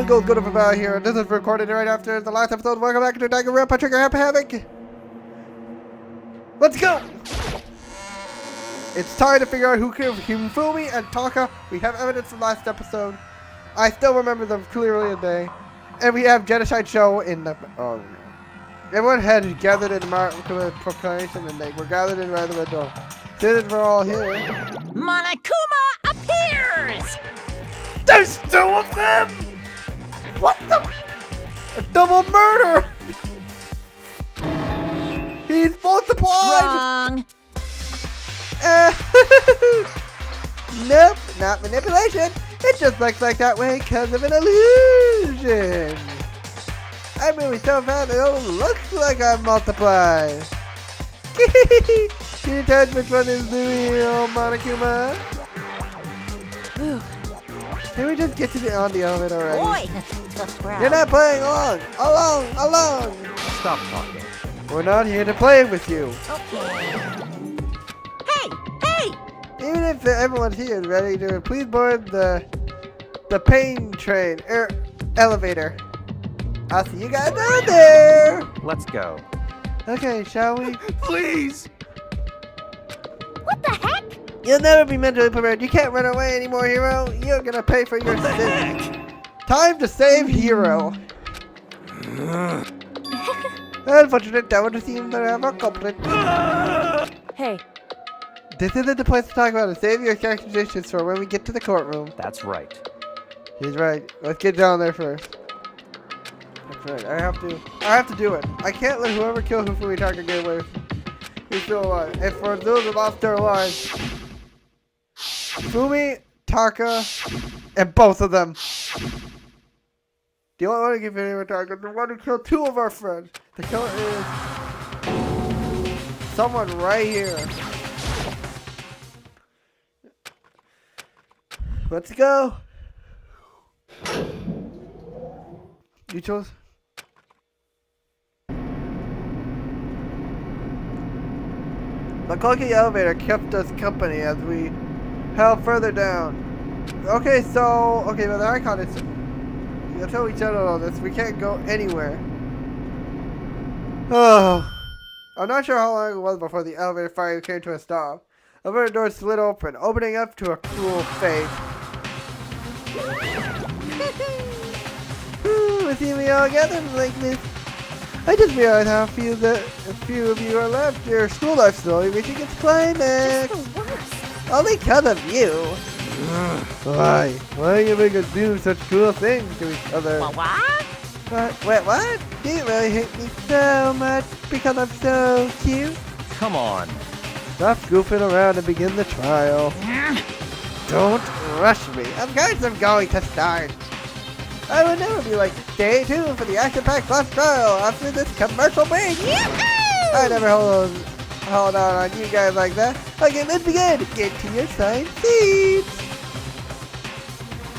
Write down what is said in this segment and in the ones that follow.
everyone, GoldPrimvallyYT here, and this is recorded right after the last episode. Welcome back to Danganronpa Trigger Havoc. Let's go! It's time to figure out who killed Hifumi and Taka. We have evidence from last episode. I still remember them clearly today. And we have Genocide Show in the... Oh, no. Everyone had gathered in the proclamation, and they were gathered in right in the door. Since we're all here... Monokuma appears! There's two of them! What the? A double murder! He's multiplied! Wrong! Nope, not manipulation. It just looks like that way because of an illusion. I'm really so fast it don't look like I'm multiplied. Can you tell which one is the real Monokuma? Can we just get to the on the elevator already? Boy, that's a tough crowd. You're not playing along! Along! Stop talking. We're not here to play with you. Okay. Hey! Even if everyone's here and ready to, please board the pain train, elevator. I'll see you guys down there! Let's go. Okay, shall we? Please! What the heck? You'll never be mentally prepared. You can't run away anymore, Hero. You're gonna pay for your sins. Time to save Hero. Unfortunate, that would seem to have a culprit. Hey. This isn't the place to talk about it. Save your accusations for when we get to the courtroom. That's right. He's right. Let's get down there first. That's right. I have to do it. I can't let whoever killed Hifumi Taka get away. He's still alive. And for those who lost their lives, Hifumi, Taka, and both of them. The only one who can finish Taka, the one who killed two of our friends. The killer is someone right here. Let's go. You chose? The clunky elevator kept us company as we held further down. Okay, but the icon is... Until we settle on this, we can't go anywhere. Oh. I'm not sure how long it was before the elevator finally came to a stop. The elevator door slid open, opening up to a cruel fate. We see me all gathered like this. I just realized how few of you are left. Your school life slowly reaching its climax. Just the worst. Only because of you. Why? Why do you make us do such cool things to each other? What? Wait, what? Do you really hate me so much because I'm so cute? Come on. Stop goofing around and begin the trial. Don't rush me. Of course I'm going to start. I would never be like, stay tuned for the action-packed class trial after this commercial break. I never hold on you guys like that. Okay, let's begin. Get to your assigned seats.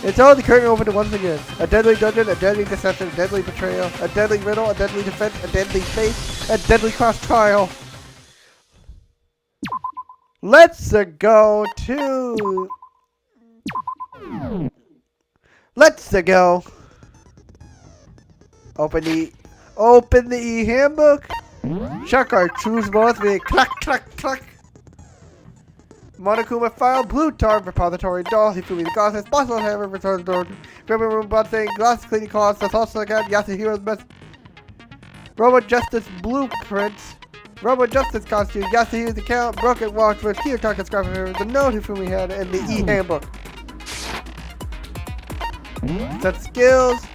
It's all the curtain opened once again. A deadly dungeon, a deadly deception, a deadly betrayal, a deadly riddle, a deadly defense, a deadly fate, a deadly cross trial. Let's go. Open the e-handbook. Check our choose both via clack. Monokuma file, blue tar repository, doll, Hifumi the goddess, possible hammer, return door, ribbon room, blood thing, glass cleaning cloths, that's also again, Yasuhiro's best. Robot Justice blueprints, Robot Justice costume, Yasuhiro's account, broken watch with Taka scrapper, the note Hifumi had, and the e-handbook. Set skills.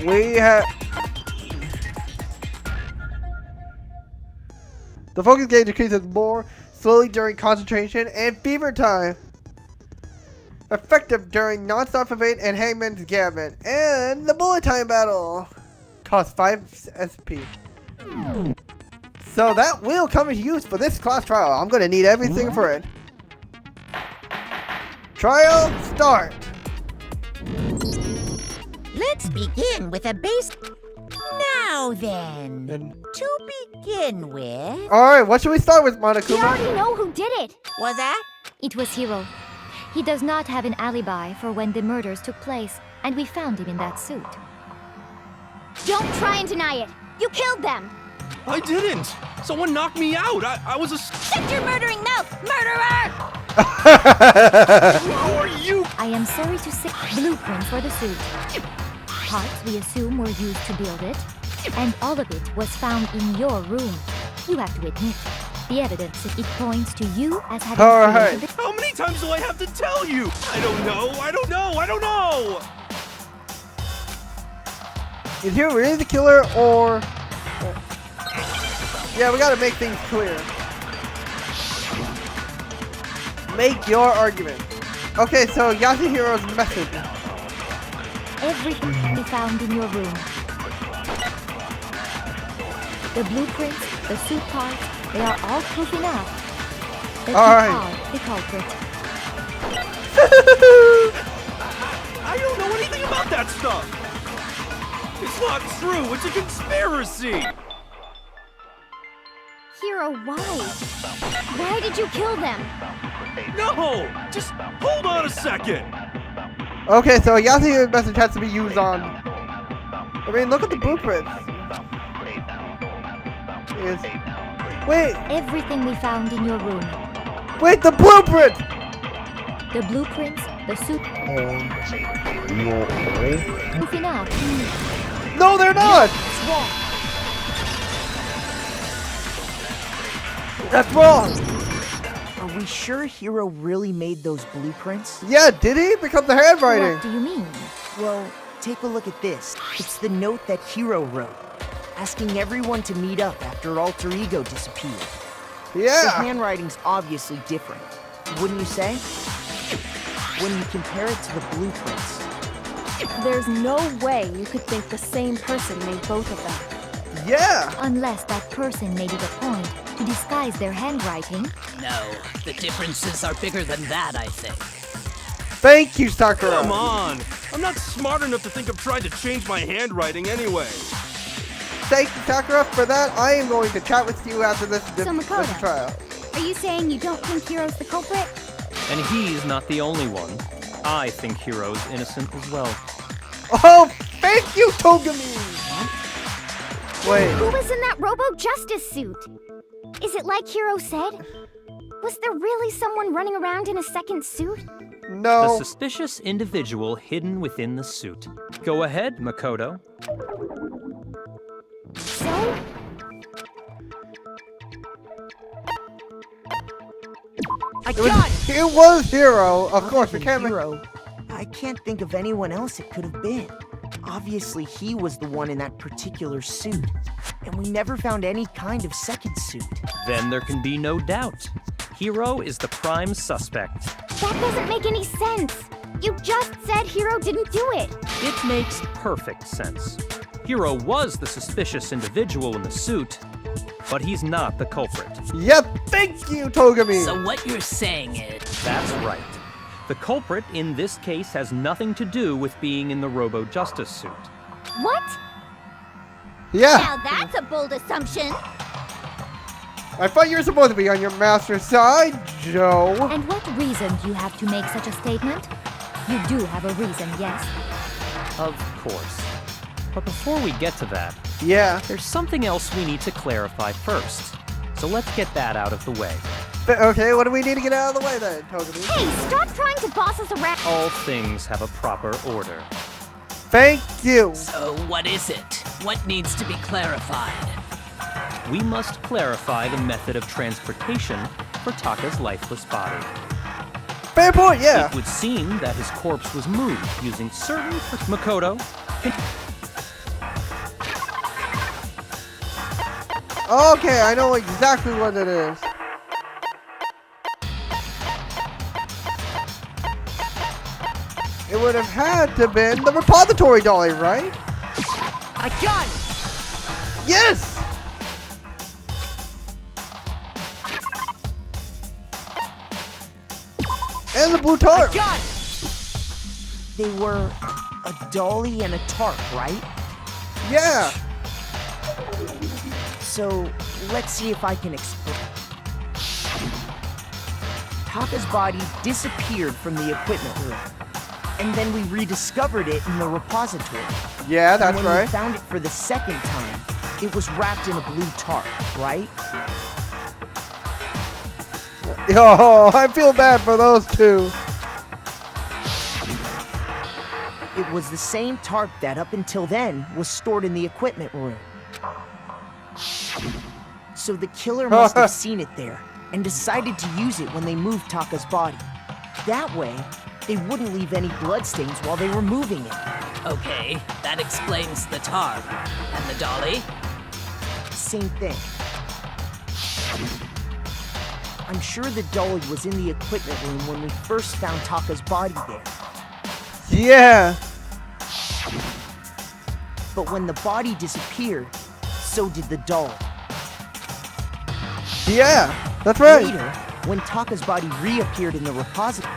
We have... The focus gauge decreases more slowly during concentration and fever time. Effective during non-stop evade and hangman's gambit. And the bullet time battle. Costs 5 SP. So that will come into use for this class trial. I'm going to need everything for it. Trial start. Let's begin with a base. Now then, And to begin with, all right, what should we start with, We Monokuma? already know who did it. was that? It was Hiro. He does not have an alibi for when the murders took place, and we found him in that suit. Don't try and deny it. You killed them. I didn't. Someone knocked me out. I was a. Shut your murdering mouth, murderer! Who are you? I am sorry to say, blueprints for the suit. Parts we assume were used to build it, and all of it was found in your room. You have to admit, the evidence it points to you as having All right. created the How many times do I have to tell you? I don't know. I don't know. I don't know. Is he really the killer, or? Yeah, we gotta make things clear. Make your argument. Okay, so Yasuhiro's message. everything we found in your room. The blueprints, the suit parts, they are all proof enough that All you right. are the culprit. I don't know anything about that stuff. It's not true. It's a conspiracy. Hiro, why? Why did you kill them? No. Just hold on a second. Okay, so Yasuhiro's message has to be used on. I mean, look at the blueprints. Wait, Everything we found in your room. wait, the blueprint! The blueprints, the suit. Proof enough. No, they're not! That's wrong! Are we sure Hiro really made those blueprints? Yeah, did he? Because the handwriting. What do you mean? Well, take a look at this. It's the note that Hiro wrote, asking everyone to meet up after Alter Ego disappeared. The Yeah. handwriting's obviously different, wouldn't you say? When you compare it to the blueprints. There's no way you could think the same person made both of them. Yeah. Unless that person made it a point to disguise their handwriting. No, the differences are bigger than that, I think. Thank you, Sakura. Come on. I'm not smart enough to think of trying to change my handwriting anyway. Thank you, Sakura, for that. I am going to chat with you after this, So, Makoto. this trial. Are you saying you don't think Hiro's the culprit? And he's not the only one. I think Hiro's innocent as well. Oh, thank you, Togami! Wait. Who was in that Robo-Justice suit? Is it like Hiro said? Was there really someone running around in a second suit? The No. suspicious individual hidden within the suit. Go ahead, Makoto. So? It was Hiro. Of course, we can't. Hiro. I can't think of anyone else it could have been. Obviously, he was the one in that particular suit. And we never found any kind of second suit. Then there can be no doubt. Hiro is the prime suspect. That doesn't make any sense. You just said Hiro didn't do it. It makes perfect sense. Hiro was the suspicious individual in the suit, but he's not the culprit. Yep, thank you, Togami. So what you're saying is... That's right. The culprit in this case has nothing to do with being in the Robo-Justice suit. What? Yeah, Now that's a bold assumption. I thought you were supposed to be on your master's side, Joe. And what reason do you have to make such a statement? You do have a reason, yes? Of course. But before we get to that, Yeah. there's something else we need to clarify first. So let's get that out of the way. Okay, what do we need to get out of the way then, Togami? Hey, stop trying to boss us around. All things have a proper order. Thank you. So what is it? What needs to be clarified? We must clarify the method of transportation for Taka's lifeless body. Fair point, yeah. It would seem that his corpse was moved using certain... Makoto, Okay, I know exactly what it is. It would have had to been the repository dolly, right? I got it! Yes! And the blue tarp. Got it! They were A dolly and a tarp, right? Yeah. So, let's see if I can explain. Taka's body disappeared from the equipment room, and then we rediscovered it in the repository. Yeah, And that's when right. we found it for the second time, it was wrapped in a blue tarp, right? Oh, I feel bad for those two. It was the same tarp that, up until then, was stored in the equipment room. So the killer must have seen it there, and decided to use it when they moved Taka's body. That way, they wouldn't leave any bloodstains while they were moving it. Okay, that explains the tarp. And the dolly? Same thing. I'm sure the dolly was in the equipment room when we first found Taka's body there. Yeah. But when the body disappeared, so did the dolly. Yeah, that's right. Later, when Taka's body reappeared in the repository,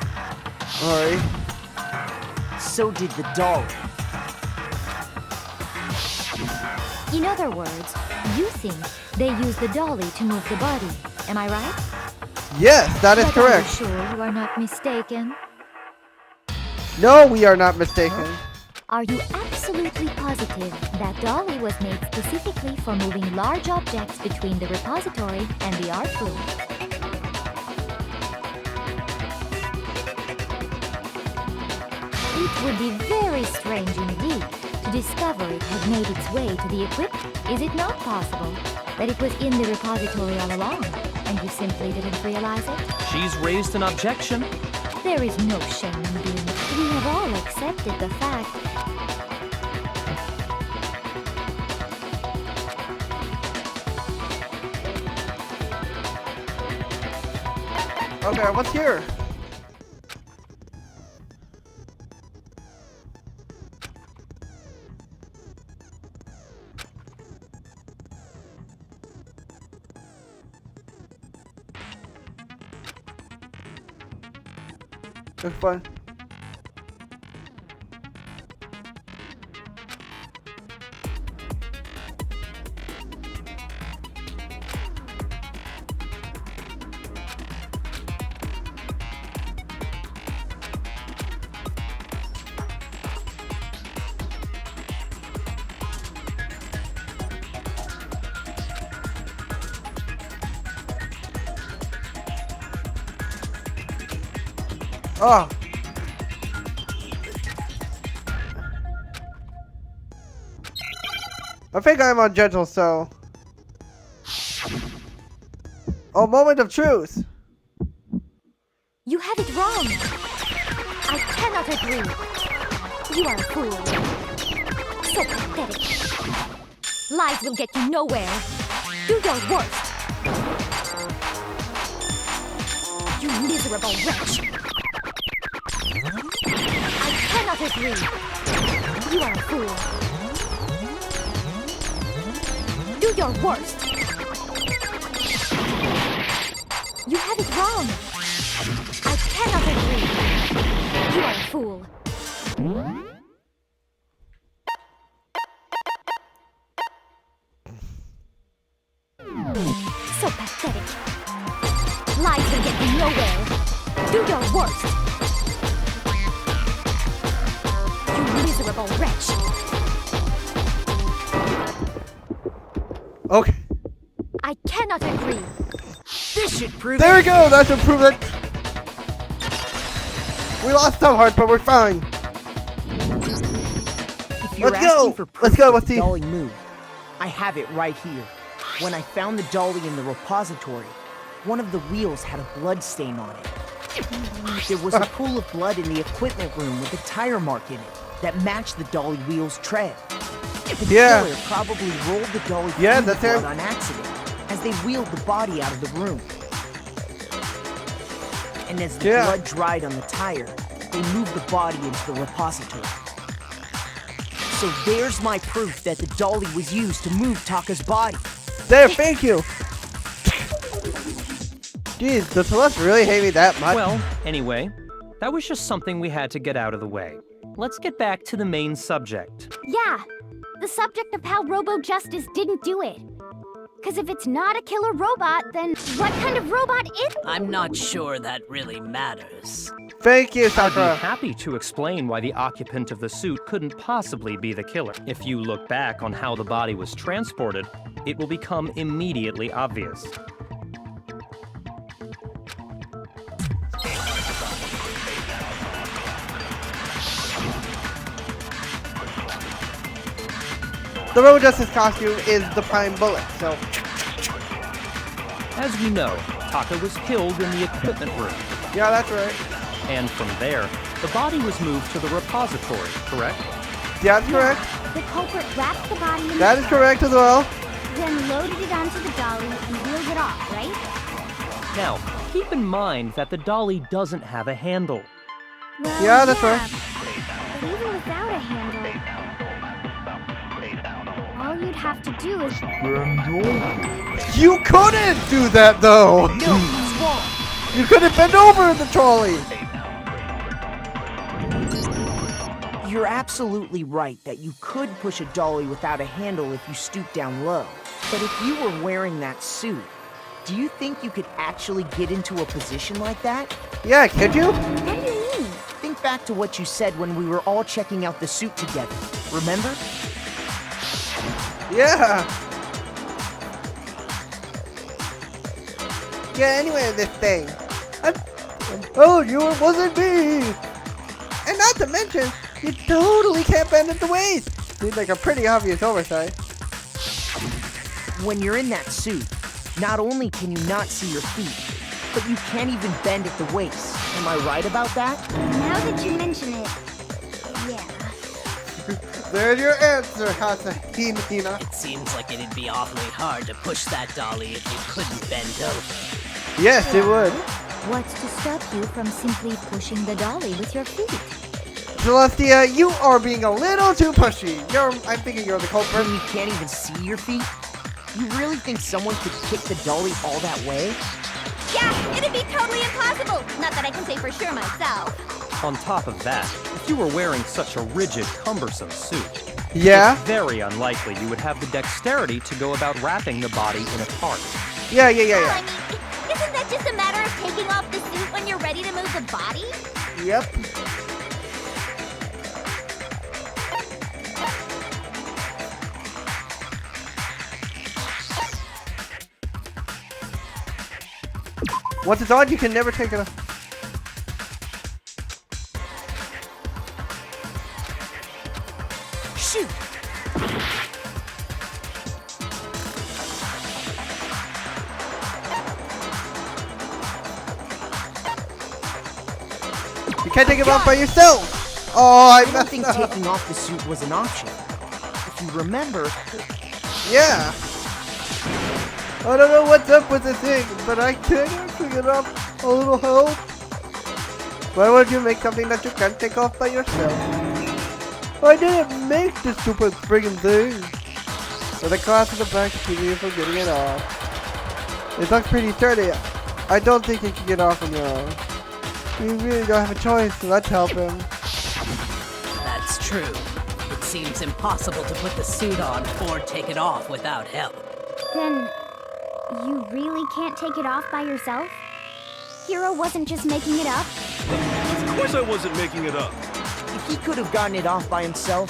Alright. so did the dolly. In other words, you think they used the dolly to move the body. Am I right? Yes, that is But correct. Are you sure you are not mistaken? No, we are not mistaken. Are you absolutely positive that dolly was made specifically for moving large objects between the repository and the art room? It would be very strange indeed to discover it had made its way to the equipment. Is it not possible that it was in the repository all along, and you simply didn't realize it? She's raised an objection. There is no shame in being. We have all accepted the fact. Okay, what's here? Looks fun. Oh. I think I'm on gentle, so. Oh, moment of truth. You have it wrong. I cannot agree. You are a fool. So pathetic. Lies will get you nowhere. Do your worst. You miserable wretch. I cannot agree. You are a fool. Do your worst. You have it wrong. I cannot agree. You are a fool. So pathetic. Lies will get you nowhere. Do your worst. You miserable wretch. Okay. I cannot agree. This should prove There it. we go. That should prove it. We lost some hearts, but we're fine. If you're Let's go. asking for proof Let's go. that Let's the see. dolly moved, I have it right here. When I found the dolly in the repository, one of the wheels had a blood stain on it. There was a pool of blood in the equipment room with a tire mark in it that matched the dolly wheel's tread. The Yeah. killer probably rolled the dolly Yeah, through that's the blood him. on accident as they wheeled the body out of the room. And as the Yeah. blood dried on the tire, they moved the body into the repository. So there's my proof that the dolly was used to move Taka's body. There, thank you. Jeez, does Celeste really hate me that much? Well, anyway, that was just something we had to get out of the way. let's get back to the main subject. Yeah, the subject of how Robo Justice didn't do it. Because if it's not a killer robot, then what kind of robot is it? I'm not sure that really matters. Thank you, I'd Sakura. be happy to explain why the occupant of the suit couldn't possibly be the killer. If you look back on how the body was transported, it will become immediately obvious. The Robo Justice costume is the prime bullet, so... As we know, Taka was killed in the equipment room, Yeah, that's right. and from there, the body was moved to the repository, correct? Yeah, that's correct. The culprit wrapped the body in That the is correct as well. then loaded it onto the dolly and wheeled it off, right? Now, keep in mind that the dolly doesn't have a handle. Well, Yeah, that's right. But even without a handle, all you'd have to do is... You couldn't do that, though! No, it's wrong. You couldn't bend over in the trolley! You're absolutely right that you could push a dolly without a handle if you stoop down low. But if you were wearing that suit, do you think you could actually get into a position like that? Yeah, could you? What do you mean? Think back to what you said when we were all checking out the suit together. Remember? Yeah! Yeah, anyway, this thing. Oh, it wasn't me! And not to mention, you totally can't bend at the waist! Seems like a pretty obvious oversight. When you're in that suit, not only can you not see your feet, but you can't even bend at the waist. Am I right about that? Now that you mention it, yeah. There's your answer, Hasahina. It seems like it'd be awfully hard to push that dolly if you couldn't bend over. Yes, it would. What's to stop you from simply pushing the dolly with your feet? Celestia, you are being a little too pushy. I'm thinking you're the culprit. When you can't even see your feet? You really think someone could kick the dolly all that way? Yeah, it'd be totally impossible. Not that I can say for sure myself. On top of that, if you were wearing such a rigid, cumbersome suit, Yeah? it's very unlikely you would have the dexterity to go about wrapping the body in a tarp. Yeah. I mean, isn't that just a matter of taking off the suit when you're ready to move the body? Yep. Once it's on, you can never take it off. Shoot! You can't take it off by yourself. Oh, I I don't messed think up. taking off the suit was an option. If you remember, Yeah. I don't know what's up with the thing, but I can't actually get off. A little help. Why would you make something that you can't take off by yourself? I didn't make this stupid friggin' thing. So the class in the back to you for getting it off. It looks pretty sturdy. I don't think you can get off on your own. You really don't have a choice, so let's help him. That's true. It seems impossible to put the suit on or take it off without help. Then, you really can't take it off by yourself? Hero wasn't just making it up? Of course I wasn't making it up. if he could have gotten it off by himself,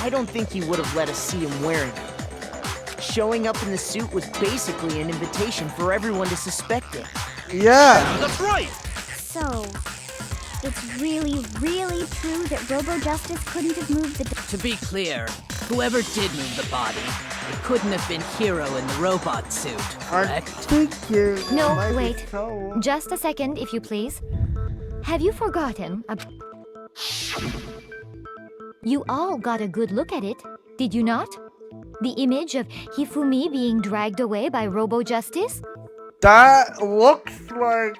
I don't think he would have let us see him wearing it. Showing up in the suit was basically an invitation for everyone to suspect him. Yeah. That's right. So, it's really, really true that Robo Justice couldn't have moved the... To be clear, whoever did move the body, it couldn't have been Hero in the robot suit, I correct? think you No, might be wait. so- Just a second, if you please. Have you forgotten You all got a good look at it, did you not? The image of Hifumi being dragged away by Robo Justice? That looks like...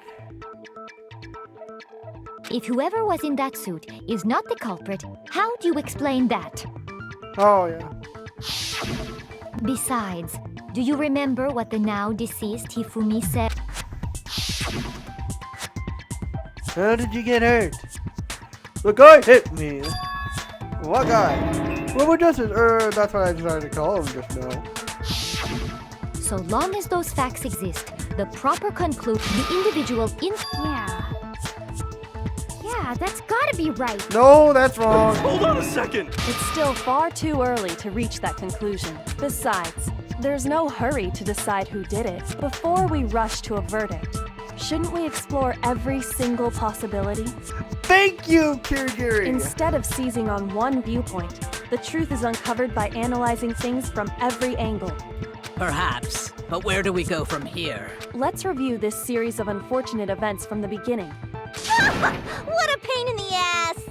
If whoever was in that suit is not the culprit, how do you explain that? Oh, yeah. Besides, do you remember what the now deceased Hifumi said? How did you get hurt? The guy hit me. What guy? Robo Justice, that's what I decided to call him just now. So long as those facts exist, the proper the individual in. Yeah, that's gotta be right. No, that's wrong. Hold on a second! It's still far too early to reach that conclusion. Besides, there's no hurry to decide who did it before we rush to a verdict. Shouldn't we explore every single possibility? Thank you, Kirigiri. Instead of seizing on one viewpoint, the truth is uncovered by analyzing things from every angle. Perhaps, but where do we go from here? Let's review this series of unfortunate events from the beginning. What a pain in the ass!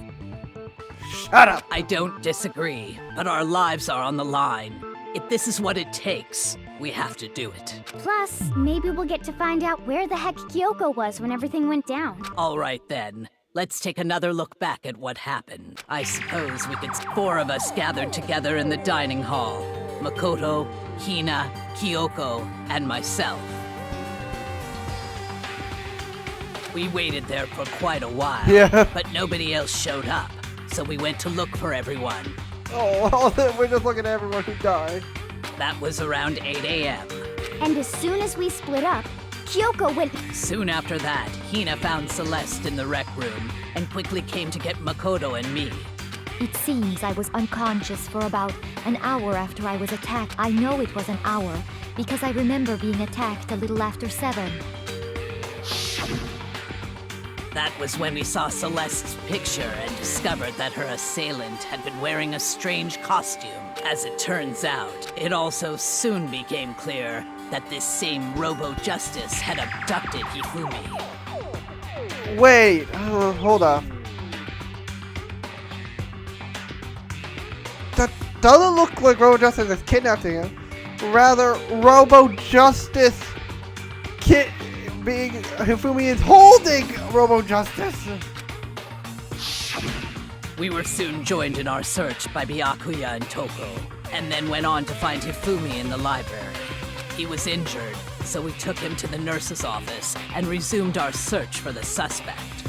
Shut up. I don't disagree, but our lives are on the line. If this is what it takes, we have to do it. Plus, maybe we'll get to find out where the heck Kyoko was when everything went down. All right then. Let's take another look back at what happened. I suppose we could. 4 of us gathered together in the dining hall. Makoto, Hina, Kyoko, and myself. We waited there for quite a while, but nobody else showed up. So we went to look for everyone. Oh, we're just looking at everyone who died. That was around 8 a.m. And as soon as we split up, Kyoko went. Soon after that, Hina found Celeste in the rec room and quickly came to get Makoto and me. It seems I was unconscious for about an hour after I was attacked. I know it was an hour because I remember being attacked a little after 7. That was when we saw Celeste's picture and discovered that her assailant had been wearing a strange costume. As it turns out, it also soon became clear that this same Robo-Justice had abducted Hifumi. Wait, hold up. That doesn't look like Robo-Justice is kidnapping him. Rather, Robo-Justice being Hifumi is holding Robo-Justice. We were soon joined in our search by Byakuya and Toko, and then went on to find Hifumi in the library. He was injured, so we took him to the nurse's office and resumed our search for the suspect.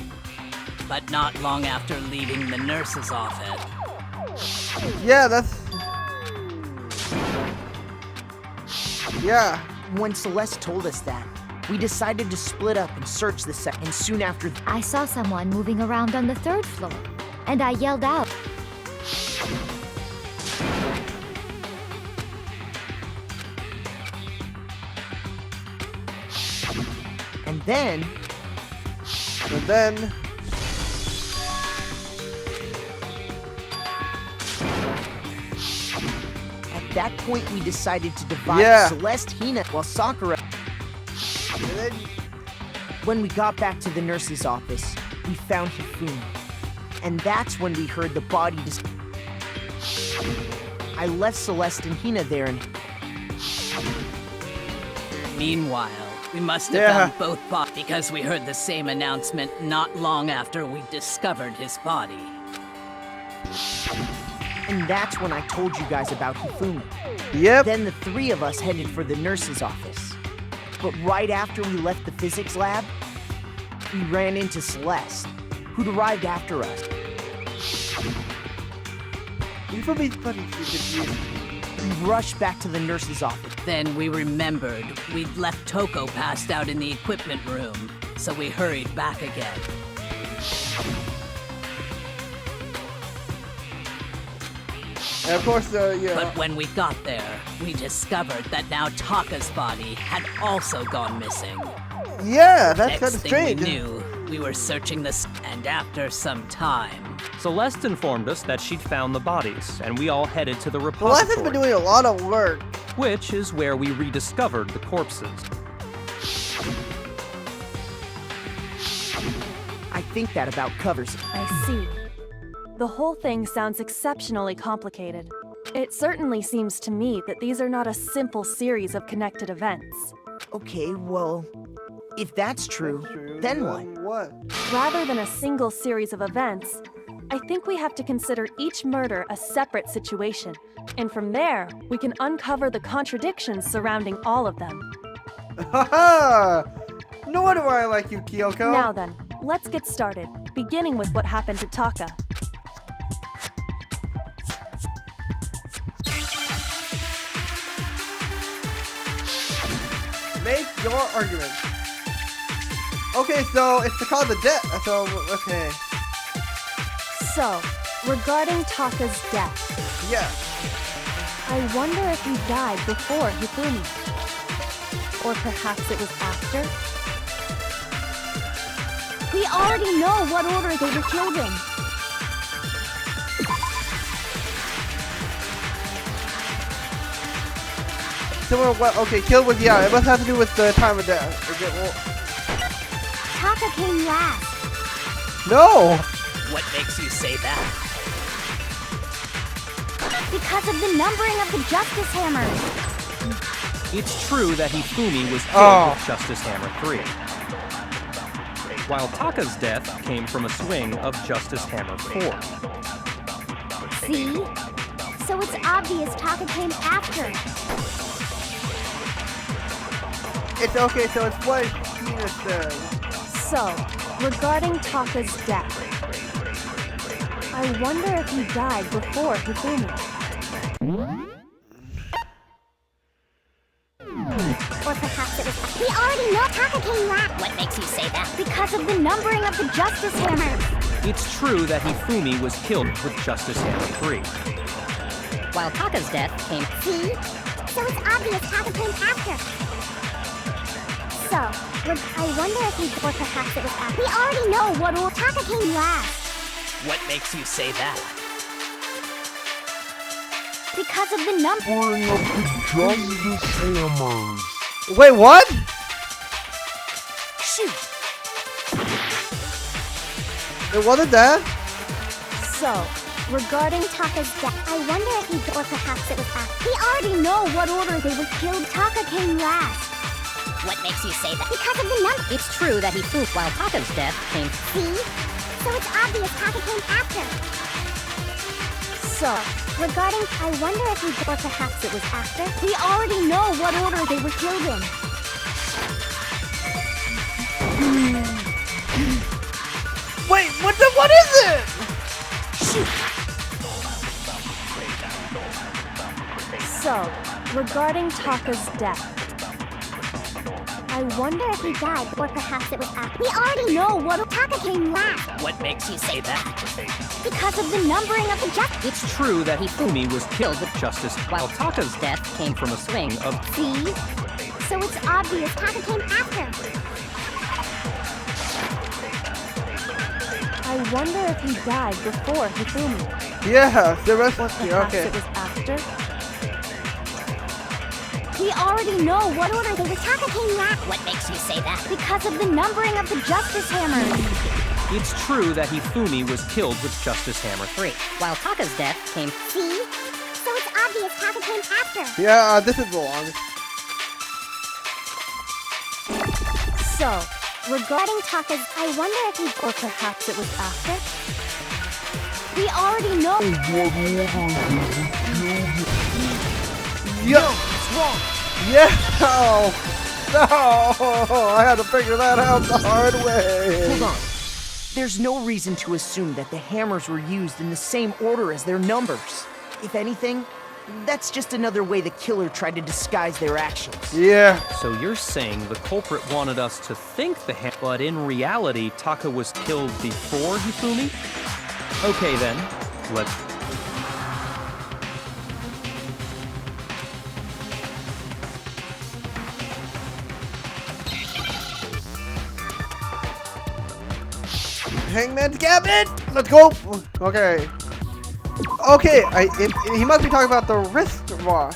But not long after leaving the nurse's office... Yeah, that's... Yeah. When Celeste told us that, we decided to split up and search the set, and soon after... I saw someone moving around on the 3rd floor, and I yelled out. And then... At that point, we decided to divide Celeste, Hina, while Sakura... And then... When we got back to the nurse's office, we found Hifumi. And that's when we heard the body I left Celeste and Hina there and... Meanwhile, we must have found both bodies because we heard the same announcement not long after we discovered his body. And that's when I told you guys about Hifumi. Yep. Then the 3 of us headed for the nurse's office. But right after we left the physics lab, we ran into Celeste, who'd arrived after us. Hifumi's funny. We rushed back to the nurse's office. Then we remembered we'd left Toko passed out in the equipment room, so we hurried back again. And of course, But when we got there, we discovered that now Taka's body had also gone missing. Yeah, that's kind of Next thing strange. we knew, we were searching this, and after some time... Celeste informed us that she'd found the bodies, and we all headed to the Celeste repository, has been doing a lot of work. which is where we rediscovered the corpses. I think that about covers it. I see. The whole thing sounds exceptionally complicated. It certainly seems to me that these are not a simple series of connected events. Okay, well, if that's true, then what? What? Rather than a single series of events, I think we have to consider each murder a separate situation. And from there, we can uncover the contradictions surrounding all of them. Haha! No wonder why I like you, Kyoko. Now then, let's get started, beginning with what happened to Taka. Make your argument. Okay, so it's the cause of death. So, okay. So, regarding Taka's death, Yeah. I wonder if he died before Hifumi. Or perhaps it was after? We already know what order they were killed in. Similar what? Okay, killed with, yeah, it must have to do with the time of death. Okay, well, Taka came last. no! What makes you say that? Because of the numbering of the Justice Hammers. It's true that Hifumi was killed with Justice Hammer 3, while Taka's death came from a swing of Justice Hammer 4. See? So it's obvious Taka came after. It's okay, so it's what Tina said. So, regarding Taka's death, I wonder if he died before Hifumi. Or perhaps it was... We already know Taka came last. What makes you say that? Because of the numbering of the Justice Hammers. It's true that Hifumi was killed with Justice Hammer 3, While Taka's death came... See? So it's obvious Taka came after. So, I wonder if he... Or perhaps it was after. We already know what order Taka came last. What makes you say that? Because of the numbering of the Justice Hammers. Wait, what? Shoot! It wasn't that? So, regarding Taka's death, I wonder if he... Or perhaps it was after. We already know what order they were killed. Taka came last. What makes you say that? Because of the number... It's true that he flew while Taka's death came... See? So it's obvious Taka came after. So, Regarding... I wonder if he... Or perhaps it was after. We already know what order they were killed in. Wait, what is it? So, regarding Taka's death, I wonder if he died, or perhaps it was after. We already know what... Taka came last. What makes you say that? Because of the numbering of the Justice... It's true that Hifumi was killed with Justice, while Taka's death came from a swing of... See? So it's obvious Taka came after. I wonder if he died before Hifumi. Yeah, the rest was... Perhaps Okay. it was after? We already know what order they were. Taka came last. What makes you say that? Because of the numbering of the Justice Hammers. It's true that Hifumi was killed with Justice Hammer 3, While Taka's death came... See? So it's obvious Taka came after. Yeah, this is the longest. So, Regarding Taka's... I wonder if he... Or perhaps it was after. We already know... Yeah. Wrong. Yeah. No. No. I had to figure that out the hard way. Hold on. There's no reason to assume that the hammers were used in the same order as their numbers. If anything, that's just another way the killer tried to disguise their actions. Yeah. So you're saying the culprit wanted us to think but in reality, Taka was killed before Hifumi? Okay then, let's... Hangman's Gambit! Let's go! Okay. Okay, he must be talking about the wristwatch.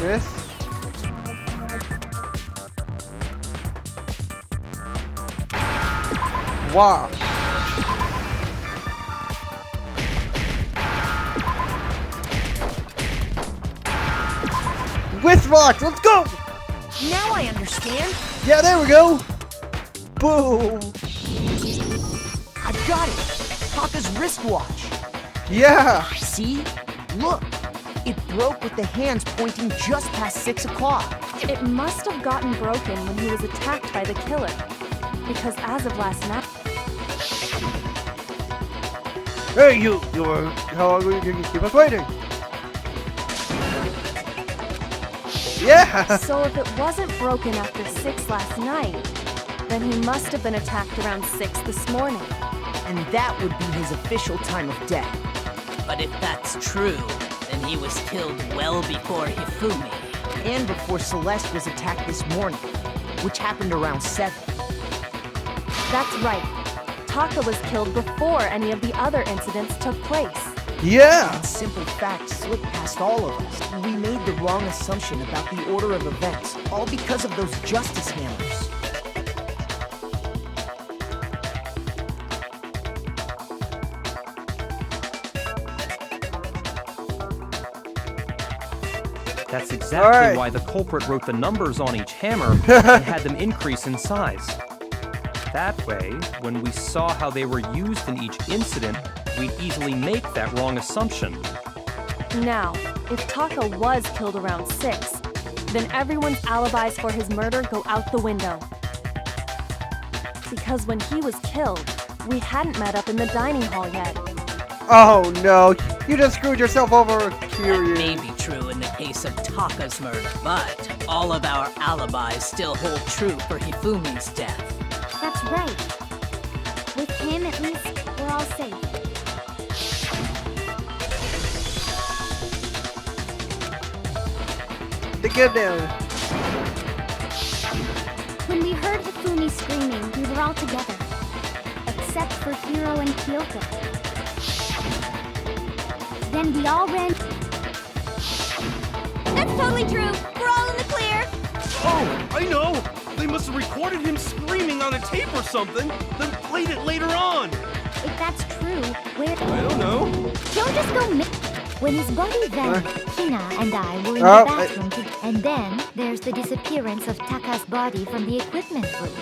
Wrist. Watch. Wristwatch, let's go! Now I understand. Yeah, there we go! Boom! I've got it. Taka's wristwatch. Yeah! See? Look. It broke with the hands pointing just past 6 o'clock. it must have gotten broken when he was attacked by the killer. Because as of last night... Hey, you were, how long will you keep us waiting? Yeah! So if it wasn't broken after 6 last night, then he must have been attacked around 6 this morning. And that would be his official time of death. But if that's true, then he was killed well before Hifumi. And before Celeste was attacked this morning, which happened around 7. That's right. Taka was killed before any of the other incidents took place. Yeah! That simple fact slipped past all of us. We made the wrong assumption about the order of events, all because of those justice hammers. That's exactly why the culprit wrote the numbers on each hammer and had them increase in size. That way, when we saw how they were used in each incident, we'd easily make that wrong assumption. Now, if Taka was killed around 6, then everyone's alibis for his murder go out the window. Because when he was killed, we hadn't met up in the dining hall yet. Oh no, you just screwed yourself over, Kiryu. That may be true in the case of Taka's murder, but all of our alibis still hold true for Hifumi's death. That's right. With him, at least, we're all safe. The good news. When we heard Hifumi screaming, we were all together. Except for Hiro and Kyoko. Then we all ran... That's totally true! We're all in the clear! Oh, I know! They must have recorded him screaming on a tape or something, then played it later on! If that's true, where... I don't know. Don't just go When his body vanished, Hina and I were in the bathroom and then there's the disappearance of Taka's body from the equipment room.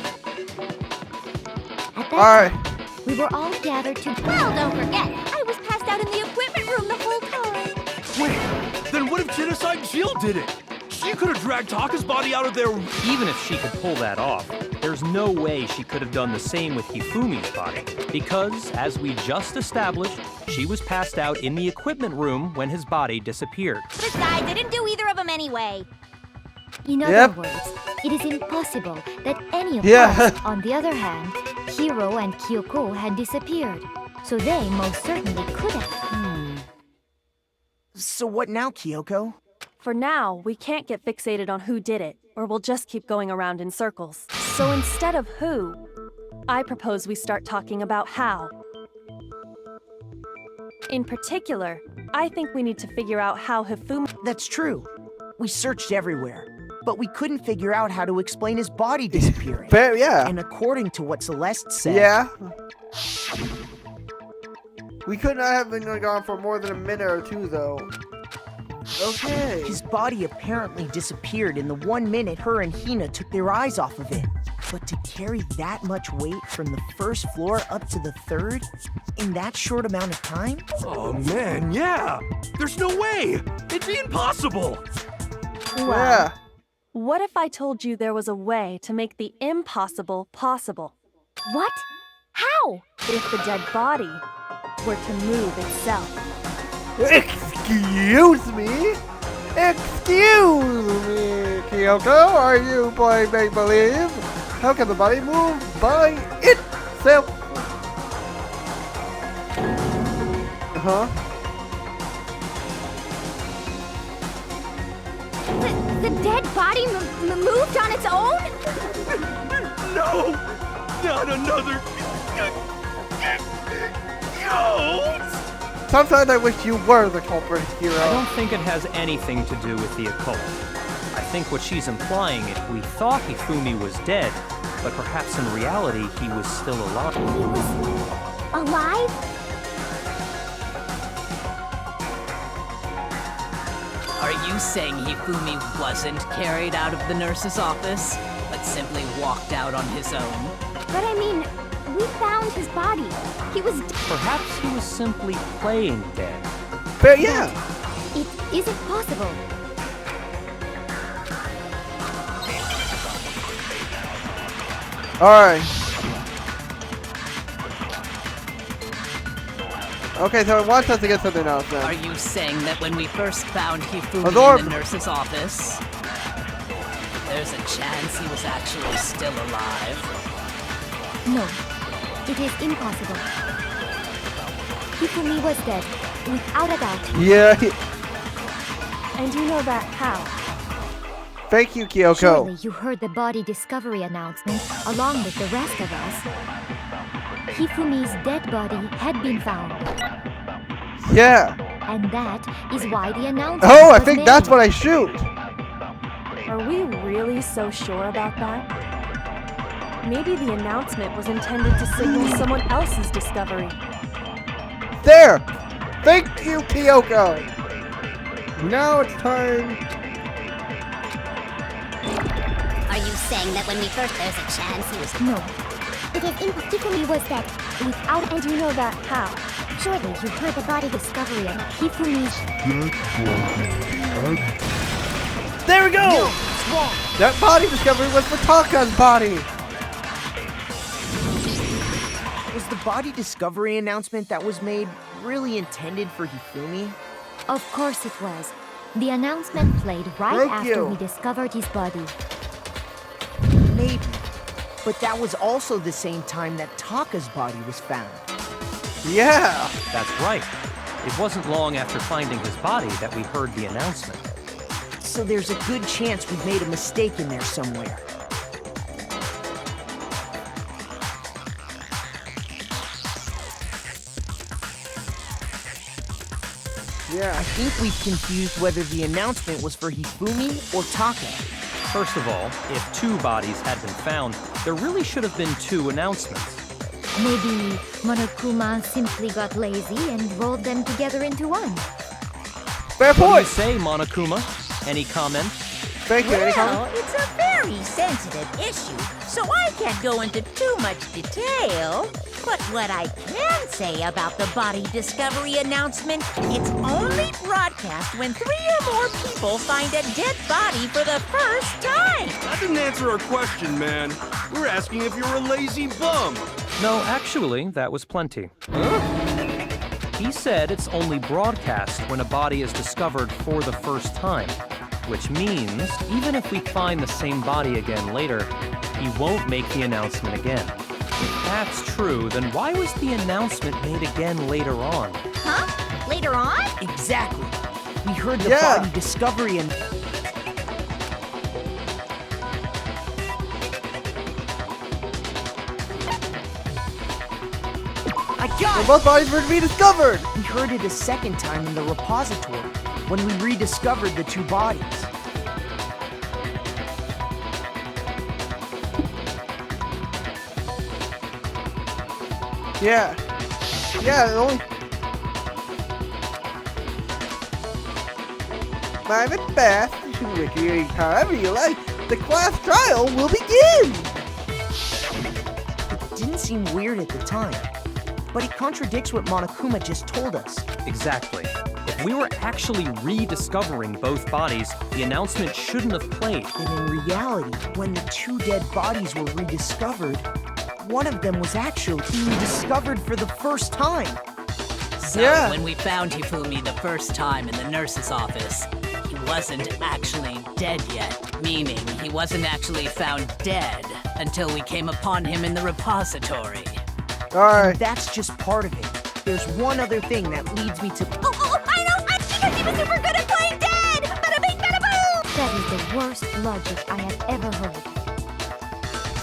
At that time, we were all gathered to... Well, don't forget, I was passed out in the equipment room the whole time. Wait, then what if Genocide Jill did it? She could have dragged Taka's body out of there. Even if she could pull that off, there's no way she could have done the same with Hifumi's body. Because, as we just established, she was passed out in the equipment room when his body disappeared. Besides, I didn't do either of them anyway. In other words, it is impossible that any of us, on the other hand, Hiro and Kyoko had disappeared. So they most certainly could have. So what now, Kyoko? For now, we can't get fixated on who did it, or we'll just keep going around in circles. So instead of who, I propose we start talking about how. In particular, I think we need to figure out how Hifumi... That's true. We searched everywhere, but we couldn't figure out how to explain his body disappearing. And according to what Celeste said... We could not have been gone for more than a minute or two, though. Okay. His body apparently disappeared in the 1 minute her and Hina took their eyes off of it. But to carry that much weight from the first floor up to the third in that short amount of time? Oh man, yeah! There's no way! It'd be impossible! Well, what if I told you there was a way to make the impossible possible? What? How? If the dead body were to move itself. Excuse me? Excuse me, Kyoko, are you playing make-believe? How can the body move by itself? The dead body moved on its own? No! Not another... ghost! Sometimes I wish you were the culprit, Hiro. I don't think it has anything to do with the occult. I think what she's implying is we thought Hifumi was dead, but perhaps in reality he was still alive. He was alive? Are you saying Hifumi wasn't carried out of the nurse's office, but simply walked out on his own? But I mean, we found his body. He was... Perhaps he was simply playing dead. But yeah. It isn't possible. Alright. Okay, so it wants us to get something else then. Are you saying that when we first found Hifumi Absorb. in the nurse's office, there's a chance he was actually still alive? No, it is impossible. Hifumi was dead, without a doubt. Yeah. And you know that how? Thank you, Kyoko. Surely you heard the body discovery announcement along with the rest of us. Hifumi's dead body had been found. Yeah. And that is why the announcement Oh, I was think made. that's what I shoot. Are we really so sure about that? Maybe the announcement was intended to signal someone else's discovery. There. Thank you, Kyoko. Now it's time. Are you saying that when we first there's a chance he was... No. It is impossible he was dead, without... And you know that how? Surely you heard the body discovery and Hifumi's... There we go. That body discovery was for Taka's body. Was the body discovery announcement that was made really intended for Hifumi? Of course it was. The announcement played right Thank after you. we discovered his body. Maybe. But that was also the same time that Taka's body was found. Yeah. That's right. It wasn't long after finding his body that we heard the announcement. So there's a good chance we made a mistake in there somewhere. Yeah. I think we've confused whether the announcement was for Hifumi or Taka. First of all, if 2 bodies had been found, there really should have been 2 announcements. Maybe Monokuma simply got lazy and rolled them together into one. Fair What do you point. say, Monokuma? Any comment? Thank you. Any Well, comment? it's a very sensitive issue, so I can't go into too much detail. But what I can say about the body discovery announcement, it's only broadcast when 3 or more people find a dead body for the first time. That didn't answer our question, man. We're asking if you're a lazy bum. No, actually, that was plenty. He said it's only broadcast when a body is discovered for the first time, which means even if we find the same body again later, he won't make the announcement again. If that's true, then why was the announcement made again later on? Huh? Later on? Exactly. We heard the Yeah. body discovery and... I got So it! both bodies were to be discovered. We heard it a second time in the repository, when we rediscovered the 2 bodies. Yeah. Yeah, only... Time it fast, Wiki, however you like, the class trial will begin! It didn't seem weird at the time, but it contradicts what Monokuma just told us. Exactly. If we were actually rediscovering both bodies, the announcement shouldn't have played. And in reality, when the 2 dead bodies were rediscovered, one of them was actually being discovered for the first time. So Yeah. when we found Hifumi the first time in the nurse's office, he wasn't actually dead yet, meaning he wasn't actually found dead until we came upon him in the repository. Alright. That's just part of it. There's one other thing that leads me to... Oh, I know! Because he was super good at playing dead! Bada bing, bada boom! That is the worst logic I have ever heard.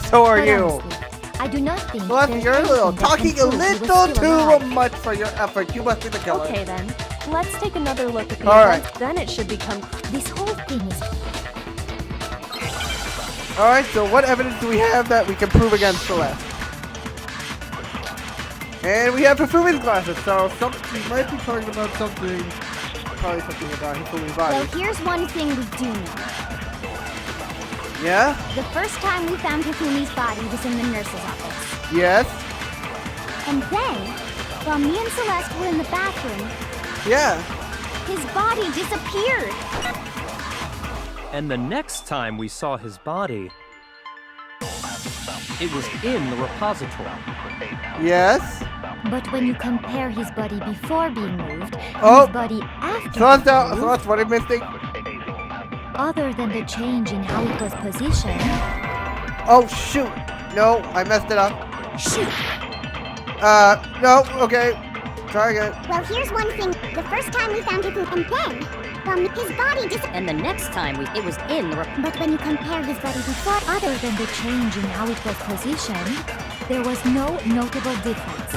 So are But you. honestly, I do not think Well, there's you're a little anything that talking can a prove he was little still too alive. much for your effort. You must be the killer. Okay then, let's take another look at the All event, right. then it should become... This whole thing is... Alright, so what evidence do we have that we can prove against Celeste? And we have Hifumi's glasses, so we might be talking about something. Probably something about Hifumi's body. Well, here's one thing we do know. Yeah? The first time we found Hifumi's body was in the nurse's office. Yes? And then, while me and Celeste were in the bathroom, Yeah. his body disappeared. And the next time we saw his body, it was in the repository. Yes? But when you compare his body before being moved and Oh. his body after So that's being so moved, that's what I'm missing. other than the change in how it was positioned, Oh shoot! No, I messed it up. Shoot! No. Okay. Try again. Well, here's one thing. The first time we found Hifumi, and then, his body And the next time it was in the But when you compare his body before, other than the change in how it was positioned, there was no notable difference.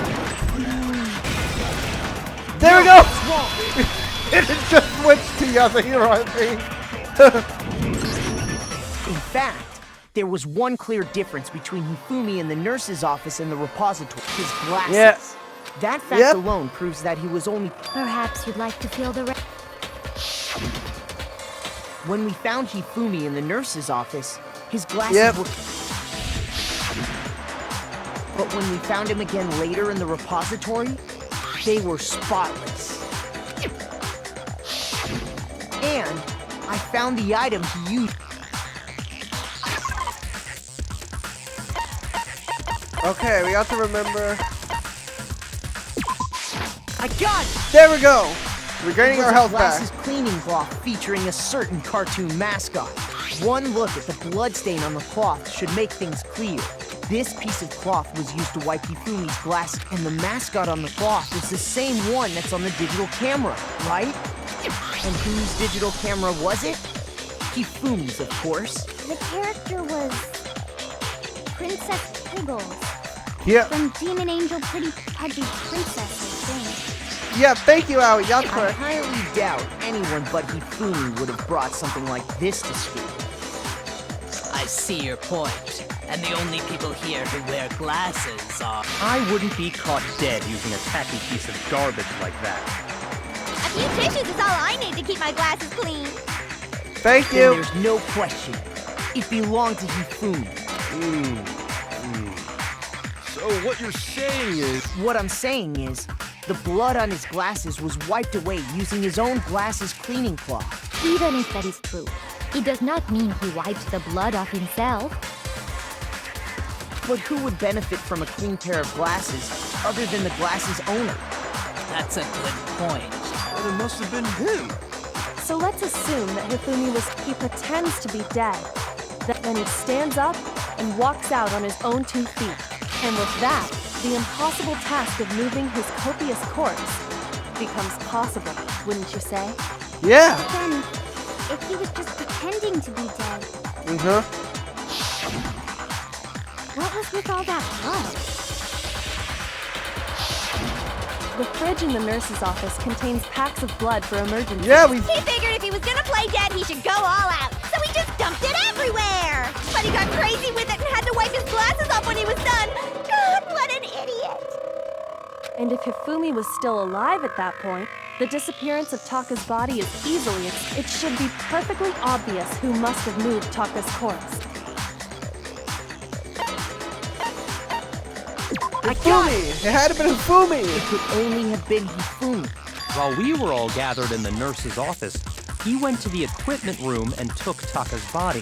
There we go. It just switched to the other hero, I think. In fact, there was one clear difference between Hifumi in the nurse's office and the repository. His glasses. Yeah. That fact Yep. alone proves that he was only... Perhaps you'd like to feel the When we found Hifumi in the nurse's office, his glasses Yep. were... But when we found him again later in the repository, they were spotless. And I found the item he used. Okay, we have to remember. I got it! There we go. We're It gaining was our a health back. glasses cleaning cloth featuring a certain cartoon mascot. One look at the bloodstain on the cloth should make things clear. This piece of cloth was used to wipe Hifumi's glasses, and the mascot on the cloth is the same one that's on the digital camera, right? And whose digital camera was it? Hifumi's, of course. the character was Princess Piggles Yeah. from Demon Angel Pretty Pudgy Princess, I think. Yeah. Thank you, Aoi. That's I correct. highly doubt anyone but Hifumi would have brought something like this to school. I see your point. And the only people here who wear glasses are... I wouldn't be caught dead using a tacky piece of garbage like that. A few tissues is all I need to keep my glasses clean. Thank Then you. there's no question. It belonged to Hifumi. So what you're saying is... What I'm saying is, the blood on his glasses was wiped away using his own glasses cleaning cloth. Even if that is true, it does not mean he wiped the blood off himself. But who would benefit from a clean pair of glasses other than the glasses owner? That's a good point. Well, it must have been him. So let's assume that he pretends to be dead. Then he stands up and walks out on his own 2 feet. And with that, the impossible task of moving his copious corpse becomes possible, wouldn't you say? Yeah. Then, if he was just pretending to be dead, what was with all that blood? The fridge in the nurse's office contains packs of blood for emergencies. Yeah. We. He figured if he was gonna play dead, he should go all out. So he just dumped it everywhere. But he got crazy with it and had to wipe his glasses off when he was done. God, what an idiot. And if Hifumi was still alive at that point, the disappearance of Taka's body is easily... It should be perfectly obvious who must have moved Taka's corpse. Hifumi. It had to be Hifumi. It could only have been Hifumi. While we were all gathered in the nurse's office, he went to the equipment room and took Taka's body.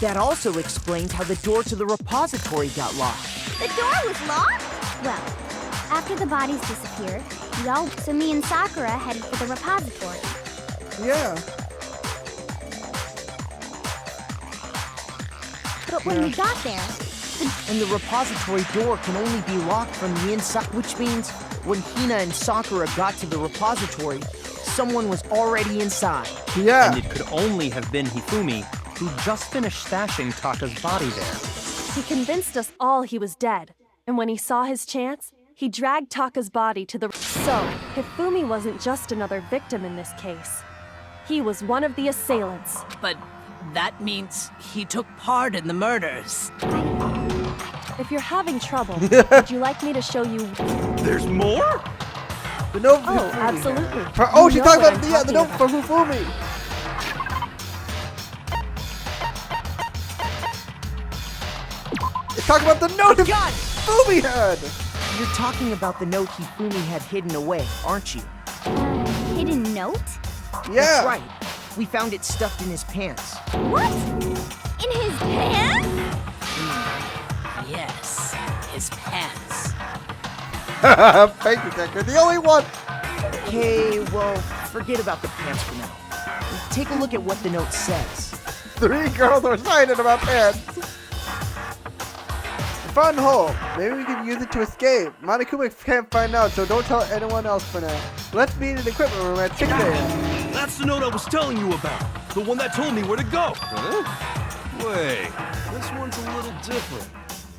That also explains how the door to the repository got locked. The door was locked? Well, after the bodies disappeared, so me and Sakura headed for the repository. Yeah. But when we got there, And the repository door can only be locked from the inside, which means when Hina and Sakura got to the repository, someone was already inside. Yeah. And it could only have been Hifumi, who just finished stashing Taka's body there. He convinced us all he was dead, and when he saw his chance, he dragged Taka's body to the... So, Hifumi wasn't just another victim in this case. He was one of the assailants. But that means he took part in the murders. If you're having trouble, would you like me to show you... There's more? The note. Oh, absolutely. She's You know talking what about I'm the note talking for Hifumi. It's talking about the note God! Hifumi had. You're talking about the note Hifumi had hidden away, aren't you? hidden note? Yeah. That's right. We found it stuffed in his pants. What? In his pants? Yes, his pants. Fake detector, the only one. Okay, well, forget about the pants for now. Take a look at what the note says. 3 girls are excited about pants. Fun hole. Maybe we can use it to escape. Monokuma can't find out, so don't tell anyone else for now. Let's meet in the equipment room at 6 a.m. That's the note I was telling you about. The one that told me where to go. Huh? Wait, this one's a little different.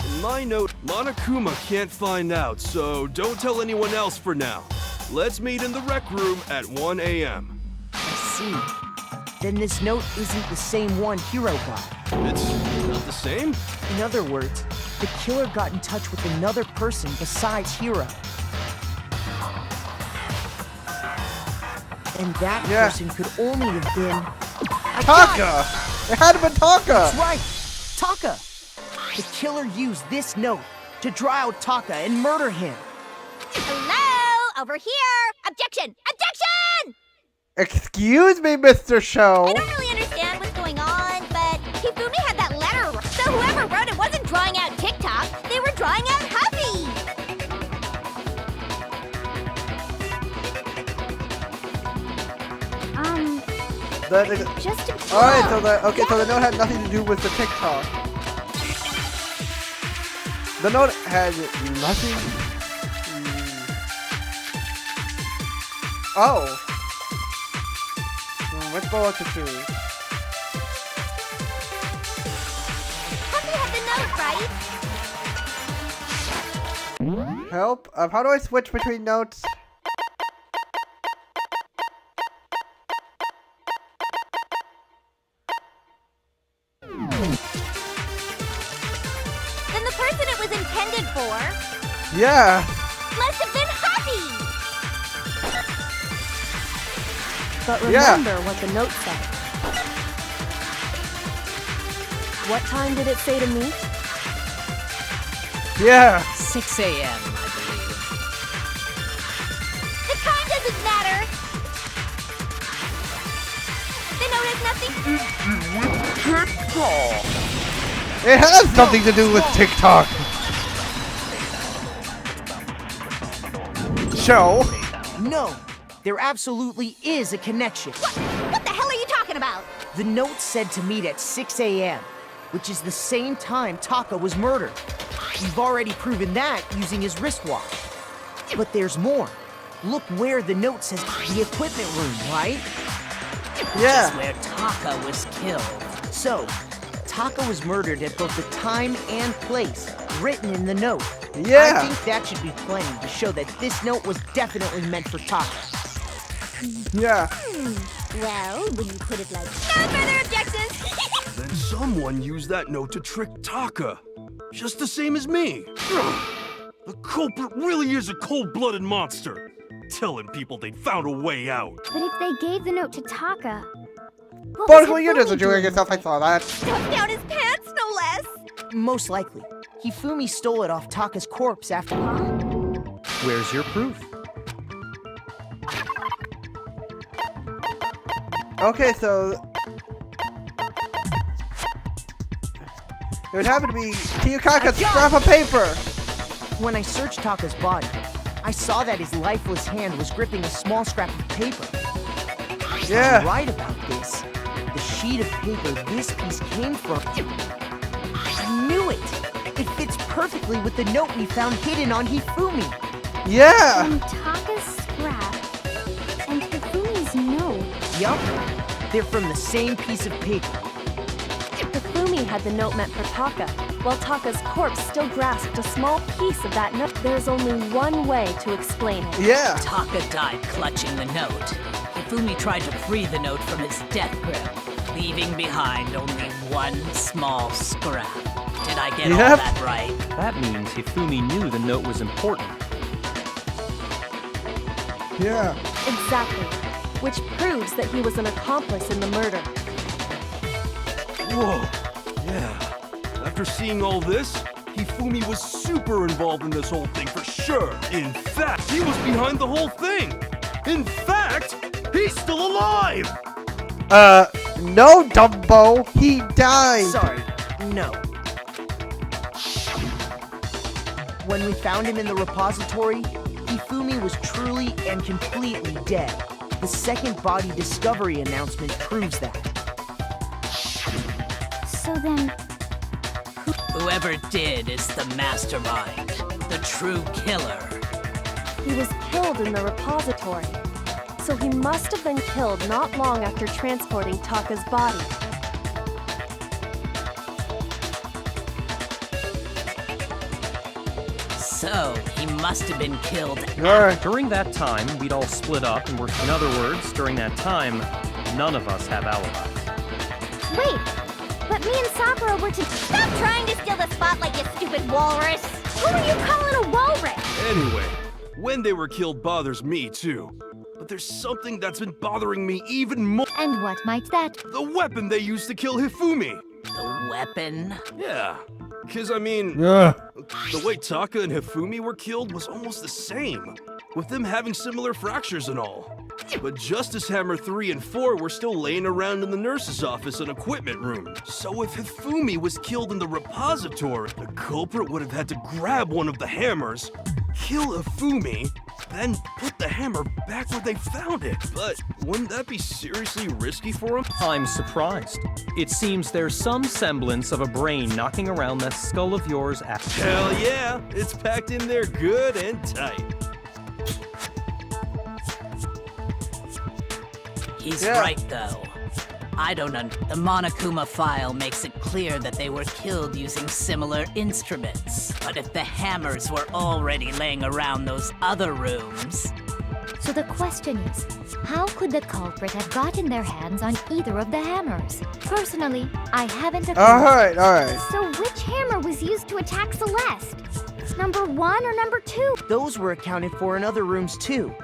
In my note, Monokuma can't find out, so don't tell anyone else for now. Let's meet in the rec room at 1 a.m. I see. Then this note isn't the same one Hiro got. It's not the same? In other words, the killer got in touch with another person besides Hiro. And that person could only have been... Taka! It had to be Taka! That's right! Taka! The killer used this note to draw out Taka and murder him. Hello? Over here! Objection! Objection! Excuse me, Mr. Show. I don't really understand what's going on, but Hifumi had that letter. So whoever wrote it wasn't drawing out TikTok. They were drawing out Huffy. Just to be Alright, so the note had nothing to do with the TikTok. The note had nothing. Oh. Which bullet to choose? Huffy had the note, right? Help? How do I switch between notes? Then the person it was intended for Yeah. must have been Huffy. But remember what the note said. What time did it say to meet? Yeah. 6 a.m., I believe. The time doesn't matter. The note has nothing. It has something to do with TikTok. Show. No, there absolutely is a connection. What the hell are you talking about? The note said to meet at 6 a.m., which is the same time Taka was murdered. We've already proven that using his wristwatch. But there's more. Look where the note says the equipment room, right? Yeah. Which is where Taka was killed. So, Taka was murdered at both the time and place written in the note. Yeah. I think that should be plenty to show that this note was definitely meant for Taka. Yeah. Well, when you put it like no further objections. Then someone used that note to trick Taka. Just the same as me. The culprit really is a cold-blooded monster. Telling people they'd found a way out. But if they gave the note to Taka, what But was you're just Hifumi enjoying doing? yourself, I saw that. Stuffed down his pants, no less. Most likely. Hifumi stole it off Taka's corpse after... Where's your proof? Okay, so it would happen to be Kiyokaka's scrap of paper. When I searched Taka's body, I saw that his lifeless hand was gripping a small scrap of paper. Yeah. I'm right about this. The sheet of paper this piece came from... I knew it! It fits perfectly with the note we found hidden on Hifumi. Yeah. And Taka's scrap and Hifumi's note. Yup. They're from the same piece of paper. Hifumi had the note meant for Taka, while Taka's corpse still grasped a small piece of that note. There's only one way to explain it. Yeah. Taka died clutching the note. Hifumi tried to free the note from his death grip, leaving behind only one small scrap. Did I get all that right? That means Hifumi knew the note was important. Yeah. Exactly. Which proves that he was an accomplice in the murder. Whoa. Yeah. After seeing all this, Hifumi was super involved in this whole thing for sure. In fact, he was behind the whole thing. In fact, he's still alive. No, Dumbo. He died. Sorry, no. When we found him in the repository, Hifumi was truly and completely dead. The second body discovery announcement proves that. So then, Whoever did is the mastermind, the true killer. He was killed in the repository. So he must have been killed not long after transporting Taka's body. So, he must have been killed. Alright. During that time, we'd all split up and were, in other words, during that time, none of us have alibis. wait! But me and Sakura were to. Stop trying to steal the spotlight, you stupid walrus! Who are you calling a walrus? Anyway, when they were killed bothers me too. But there's something that's been bothering me even more. And what might that? The weapon they used to kill Hifumi. The weapon? Yeah, because I mean, Yeah. the way Taka and Hifumi were killed was almost the same, with them having similar fractures and all. But Justice Hammer 3 and 4 were still laying around in the nurse's office and equipment room. So if Hifumi was killed in the repository, the culprit would have had to grab one of the hammers, kill Hifumi, then put the hammer back where they found it. But wouldn't that be seriously risky for him? I'm surprised. It seems there's some semblance of a brain knocking around that skull of yours at. Hell yeah, it's packed in there good and tight. He's Yeah. right, though. I don't The Monokuma file makes it clear that they were killed using similar instruments. But if the hammers were already laying around those other rooms... So the question is, how could the culprit have gotten their hands on either of the hammers? Personally, I haven't a clue. Alright, alright. So which hammer was used to attack Celeste? Number 1 or number 2? Those were accounted for in other rooms too.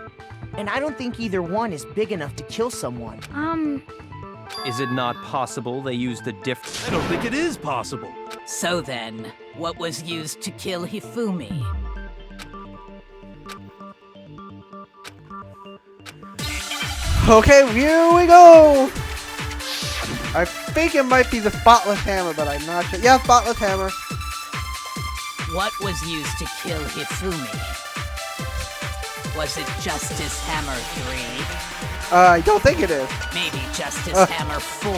And I don't think either one is big enough to kill someone. Is it not possible they used a I don't think it is possible. So then, what was used to kill Hifumi? Okay, here we go! I think it might be the spotless hammer, but I'm not sure. Yeah, spotless hammer. What was used to kill Hifumi? Was it Justice Hammer 3? I don't think it is. Maybe Justice Hammer 4?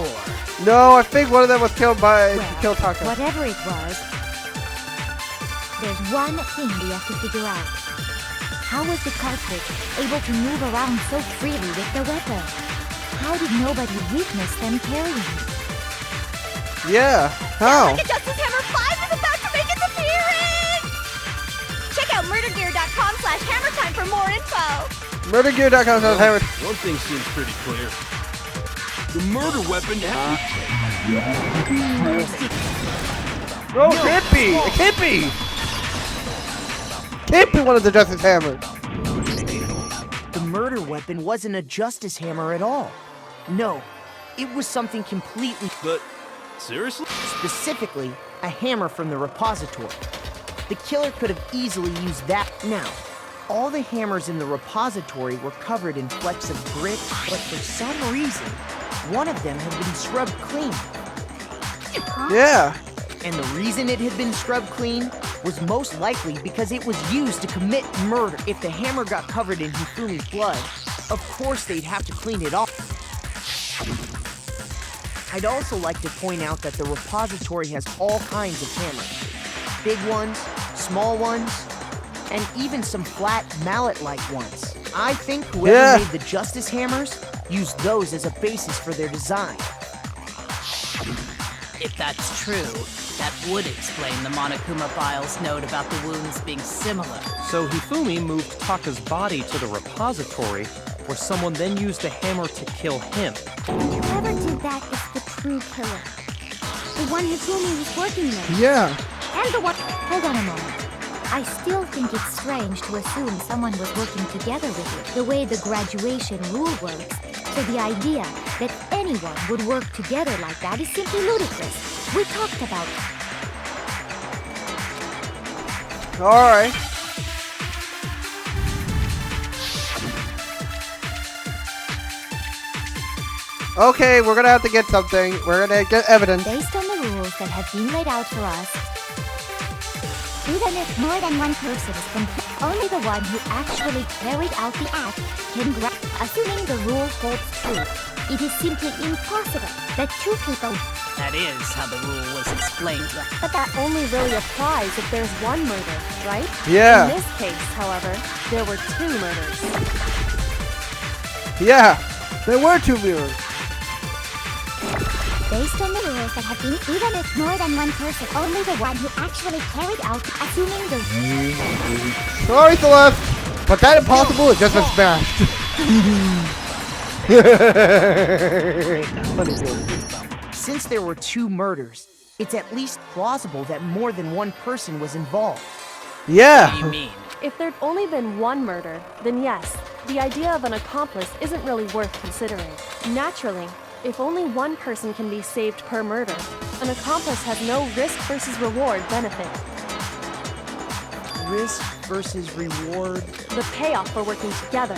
No, I think one of them was killed by kill Taka. Whatever it was, there's one thing we have to figure out. How was the culprit able to move around so freely with the weapon? How did nobody witness them carrying it? Yeah, how? Justice Hammer 5 is about to make its appearance! Check out murdergear.com/hammertime for more info! Murdergear.com says hammer. One thing seems pretty clear. The murder weapon No, it can't be! It can't be! Can't be one of the Justice Hammers! The murder weapon wasn't a justice hammer at all. No, it was something completely, But, seriously? specifically, a hammer from the repository. The killer could have easily used that. Now, all the hammers in the repository were covered in flecks of grit, but for some reason, one of them had been scrubbed clean. Yeah. And the reason it had been scrubbed clean was most likely because it was used to commit murder. If the hammer got covered in Hifumi's blood, of course they'd have to clean it off. I'd also like to point out that the repository has all kinds of hammers. Big ones, small ones, and even some flat mallet-like ones. I think whoever made the Justice Hammers used those as a basis for their design. If that's true, that would explain the Monokuma file's note about the wounds being similar. So Hifumi moved Taka's body to the repository, where someone then used the hammer to kill him. Whoever did that is the true killer. The one Hifumi was working with. Yeah. And the one... Hold on a moment. I still think it's strange to assume someone was working together with it, the way the graduation rule works. So the idea that anyone would work together like that is simply ludicrous. We talked about it. Alright. Okay, we're gonna have to get something. We're gonna get evidence. Based on the rules that have been laid out for us, Even if more than one person is complete, only the one who actually carried out the act can grab. Assuming the rule holds true, it is simply impossible that two people. That is how the rule was explained. But that only really applies if there's one murder, right? Yeah. In this case, however, there were 2 murders. Yeah, there were 2 viewers. Based on the rules that have been, even if more than one person, only the one who actually carried out, assuming the. Sorry, Celeste, but that impossible is just a smash. Funny joke. Since there were 2 murders, it's at least plausible that more than one person was involved. Yeah. What do you mean? If there'd only been one murder, then yes, the idea of an accomplice isn't really worth considering. Naturally, if only one person can be saved per murder, an accomplice has no risk versus reward benefit. Risk versus reward. The payoff for working together.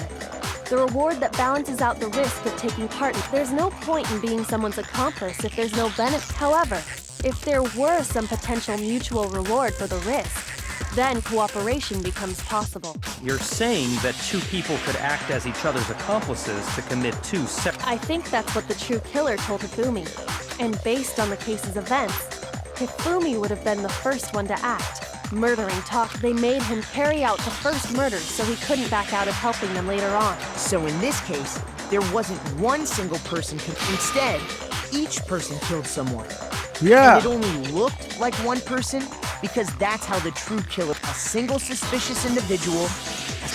The reward that balances out the risk of taking part. There's no point in being someone's accomplice if there's no benefit. However, if there were some potential mutual reward for the risk, then cooperation becomes possible. You're saying that 2 people could act as each other's accomplices to commit 2 separate... I think that's what the true killer told Hifumi. And based on the case's events, Hifumi would have been the first one to act. Murdering Taka, they made him carry out the first murder so he couldn't back out of helping them later on. So in this case, there wasn't one single person. Instead, each person killed someone. Yeah. And it only looked like one person because that's how the true killer, a single suspicious individual,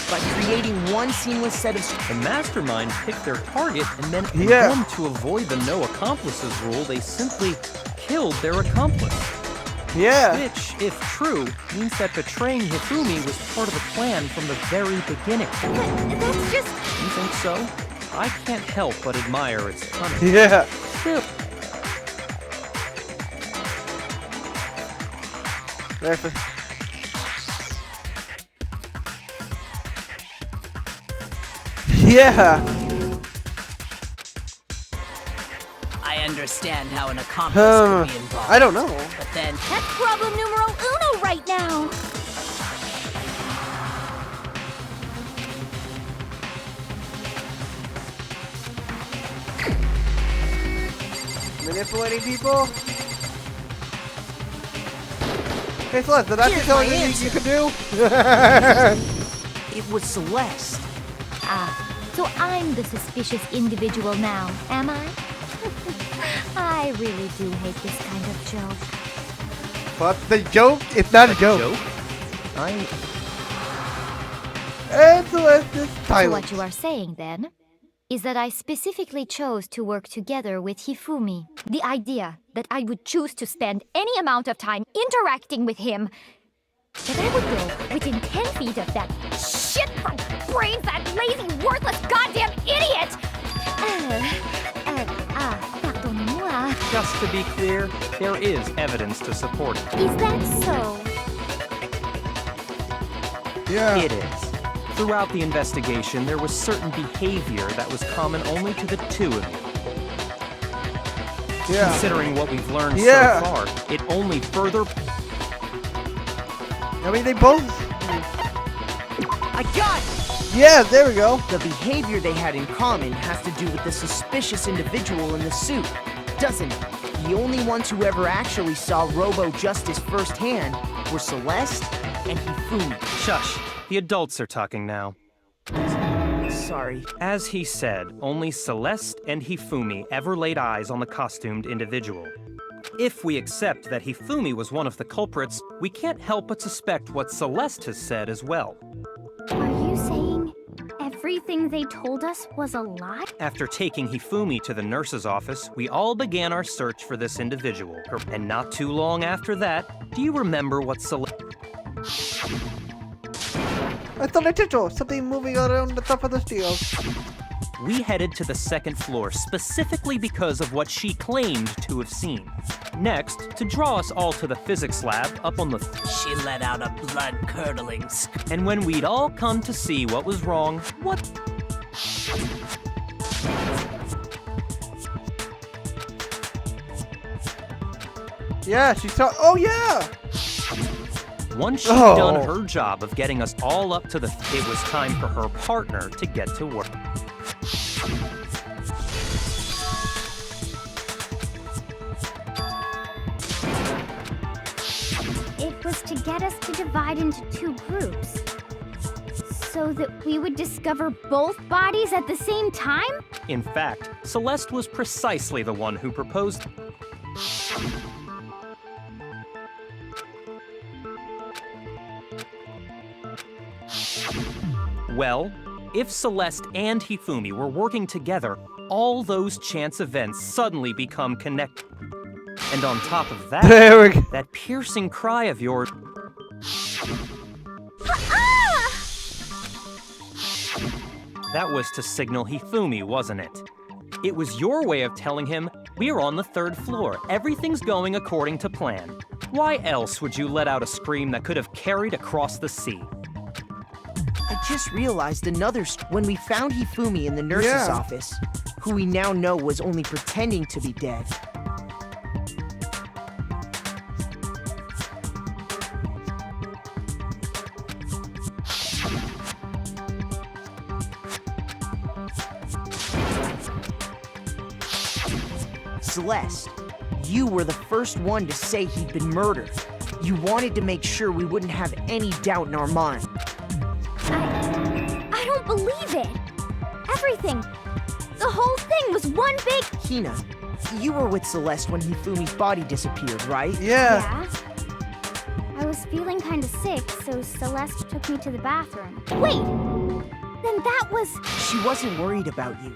by creating one seamless set of... The mastermind picked their target, and then to avoid the no accomplices rule, they simply killed their accomplice. Yeah. Which, if true, means that betraying Hifumi was part of the plan from the very beginning. But that's just... You think so? I can't help but admire its cunning. Yeah. Still... Yeah. I understand how an accomplice could be involved. I don't know. But then... That's problem numero uno right now! Manipulating people? Hey Celeste, did I Here's tell my you answer. you could do? It was Celeste. Ah, so I'm the suspicious individual now, am I? I really do hate this kind of joke. But the joke, it's not a joke. And Celeste is So silent. what you are saying then is that I specifically chose to work together with Hifumi. The idea that I would choose to spend any amount of time interacting with him, that I would go within 10 feet of that shit from brains, that lazy, worthless, goddamn idiot! Pardonnez-moi. Just to be clear, there is evidence to support it. Is that so? Yeah. It is. Throughout the investigation, there was certain behavior that was common only to the 2 of you. Yeah. Considering what we've learned Yeah. so far, it only further... I mean, they both... I got it! Yeah, there we go. The behavior they had in common has to do with the suspicious individual in the suit, doesn't it? The only ones who ever actually saw Robo Justice firsthand were Celeste and Hifumi. Shush. The adults are talking now. Sorry. As he said, only Celeste and Hifumi ever laid eyes on the costumed individual. If we accept that Hifumi was one of the culprits, we can't help but suspect what Celeste has said as well. Are you saying everything they told us was a lie? After taking Hifumi to the nurse's office, we all began our search for this individual. And not too long after that, do you remember what Celeste... I thought I did something moving around the top of the stairs. We headed to the 2nd floor specifically because of what she claimed to have seen. Next, to draw us all to the physics lab up on the... She let out a blood-curdling scream. And when we'd all come to see what was wrong, what... Yeah, she saw... Oh, yeah! Once she'd done her job of getting us all up to it was time for her partner to get to work. It was to get us to divide into 2 groups. So that we would discover both bodies at the same time? In fact, Celeste was precisely the one who proposed. Well, if Celeste and Hifumi were working together, all those chance events suddenly become connected. And on top of that, that piercing cry of yours. That was to signal Hifumi, wasn't it? It was your way of telling him, we're on the 3rd floor, everything's going according to plan. Why else would you let out a scream that could have carried across the sea? I just realized another when we found Hifumi in the nurse's office, who we now know was only pretending to be dead. Celeste, you were the first one to say he'd been murdered. You wanted to make sure we wouldn't have any doubt in our mind. I don't believe it. Everything. The whole thing was one big... Hina, you were with Celeste when Hifumi's body disappeared, right? Yeah. I was feeling kind of sick, so Celeste took me to the bathroom. Wait! Then that was... She wasn't worried about you.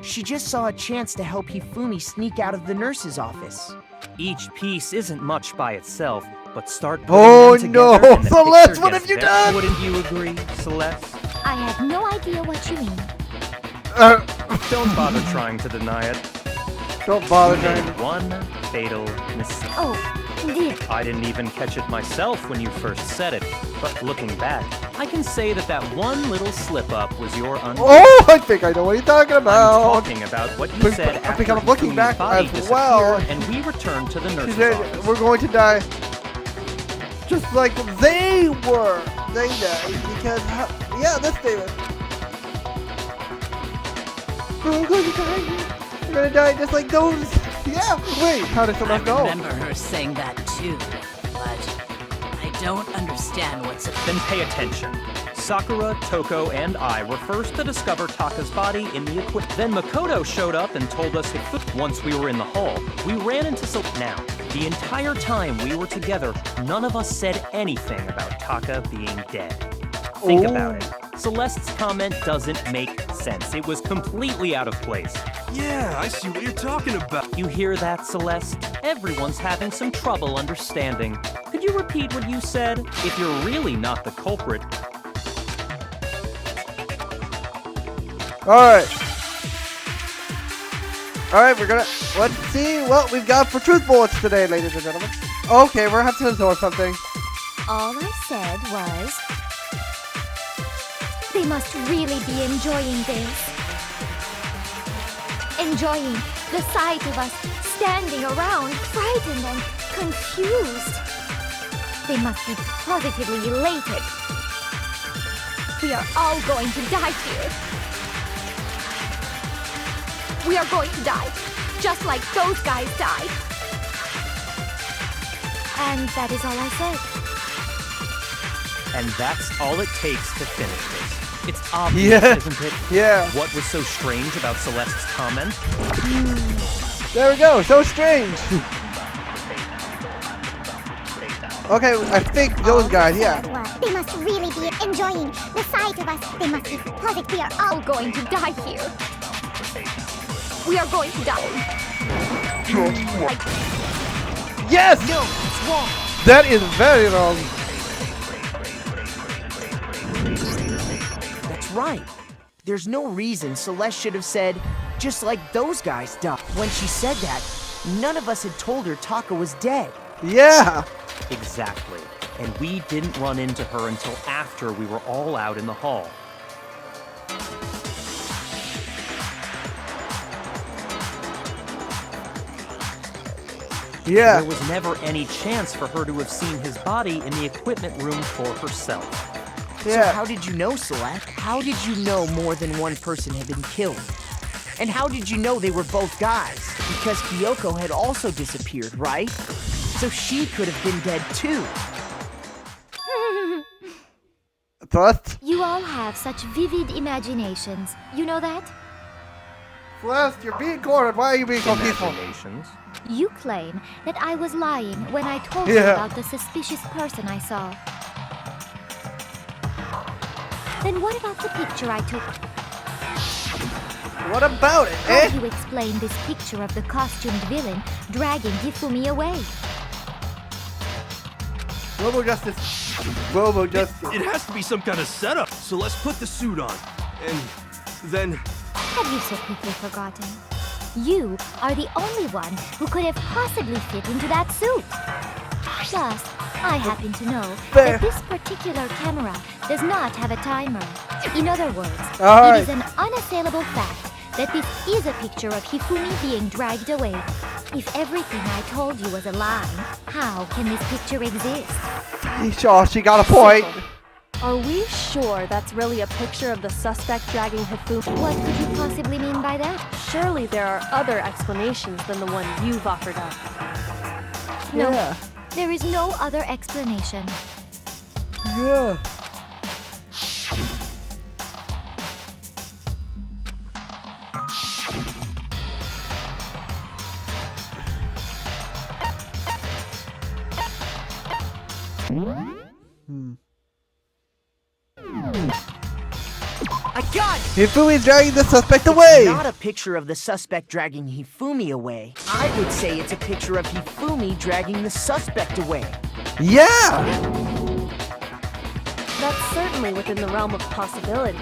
She just saw a chance to help Hifumi sneak out of the nurse's office. Each piece isn't much by itself, but start putting them together and the Celeste, what have you done? Wouldn't you agree, Celeste? I have no idea what you mean. Don't bother trying to deny it. Don't bother trying to. One fatal mistake. Oh, dear. I didn't even catch it myself when you first said it, but looking back, I can say that that one little slip-up was your Oh, I think I know what you're talking about. I'm talking about what you said after I'm looking back body as well. And we returned to the nurse's said, office. We're going to die just like they were. They died because, yeah, this day was. We're going to die. We're going to die just like those. Yeah, wait, how did Celeste know? I remember her saying that too, but I don't understand what's... Then pay attention. Sakura, Toko, and I were first to discover Taka's body in the equipment. Then Makoto showed up and told us once we were in the hall. We ran into Now, the entire time we were together, none of us said anything about Taka being dead. Think about it. Celeste's comment doesn't make sense. It was completely out of place. Yeah, I see what you're talking about. You hear that, Celeste? Everyone's having some trouble understanding. Could you repeat what you said? If you're really not the culprit. Alright, we're gonna, let's see what we've got for truth bullets today, ladies and gentlemen. Okay, we're gonna have to absorb something. All I said was... They must really be enjoying this. Enjoying the sight of us standing around, frightened and confused. They must be positively elated. We are all going to die here. We are going to die, just like those guys died. And that is all I said. And that's all it takes to finish this. It's obvious, isn't it? Yeah. What was so strange about Celeste's comment? There we go, so strange. Okay, I think those guys, yeah. They must really be enjoying the sight of us. They must be positive. We are all going to die here. We are going to die. Yes! No, it's wrong. That is very wrong. That's right. There's no reason Celeste should have said, just like those guys died. When she said that, none of us had told her Taka was dead. Yeah. Exactly. And we didn't run into her until after we were all out in the hall. Yeah. There was never any chance for her to have seen his body in the equipment room for herself. So how did you know, Celeste? How did you know more than one person had been killed? And how did you know they were both guys? Because Kyoko had also disappeared, right? So she could have been dead too. Celeste? You all have such vivid imaginations. You know that? Celeste, you're being cornered. Why are you being so peaceful? Imaginations. You claim that I was lying when I told you about the suspicious person I saw. Then what about the picture I took? What about it, How do you explain this picture of the costumed villain dragging Hifumi away? Robo Justice. It has to be some kind of setup. So let's put the suit on. And then... Have you so quickly forgotten? You are the only one who could have possibly fit into that suit. Plus, I happen to know that this particular camera does not have a timer. In other words, it is an unassailable fact that this is a picture of Hifumi being dragged away. If everything I told you was a lie, how can this picture exist? Sure, she got a point. Are we sure that's really a picture of the suspect dragging Hifumi? What could you possibly mean by that? Surely there are other explanations than the one you've offered up. No, there is no other explanation. Yeah. I got it! Hifumi's dragging the suspect away! It's not a picture of the suspect dragging Hifumi away. I would say it's a picture of Hifumi dragging the suspect away. Yeah! That's certainly within the realm of possibility.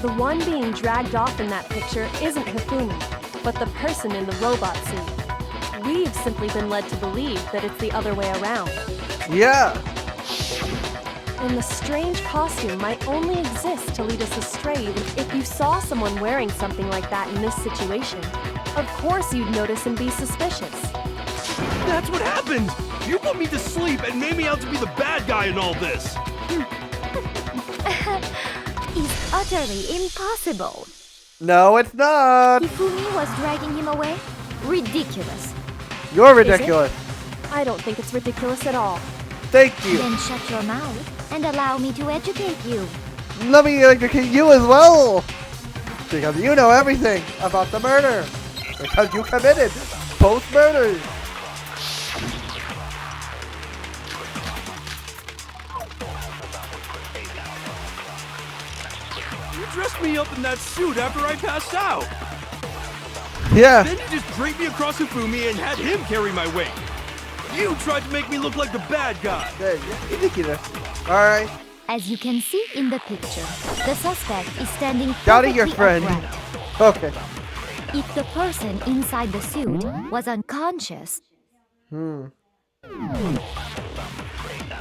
The one being dragged off in that picture isn't Hifumi, but the person in the robot suit. We've simply been led to believe that it's the other way around. Yeah! And the strange costume might only exist to lead us astray. If you saw someone wearing something like that in this situation, of course you'd notice and be suspicious. That's what happened! You put me to sleep and made me out to be the bad guy in all this! It's utterly impossible. No, it's not! Hifumi was dragging him away? Ridiculous. You're ridiculous. I don't think it's ridiculous at all. Thank you. Then shut your mouth and allow me to educate you. Let me educate you as well! Because you know everything about the murder. Because you committed both murders. You dressed me up in that suit after I passed out! Yeah. Then you just draped me across Hifumi and had him carry my weight! You tried to make me look like the bad guy! Ridiculous. Alright. As you can see in the picture, the suspect is standing Got it, your perfectly friend. upright. Okay. If the person inside the suit was unconscious,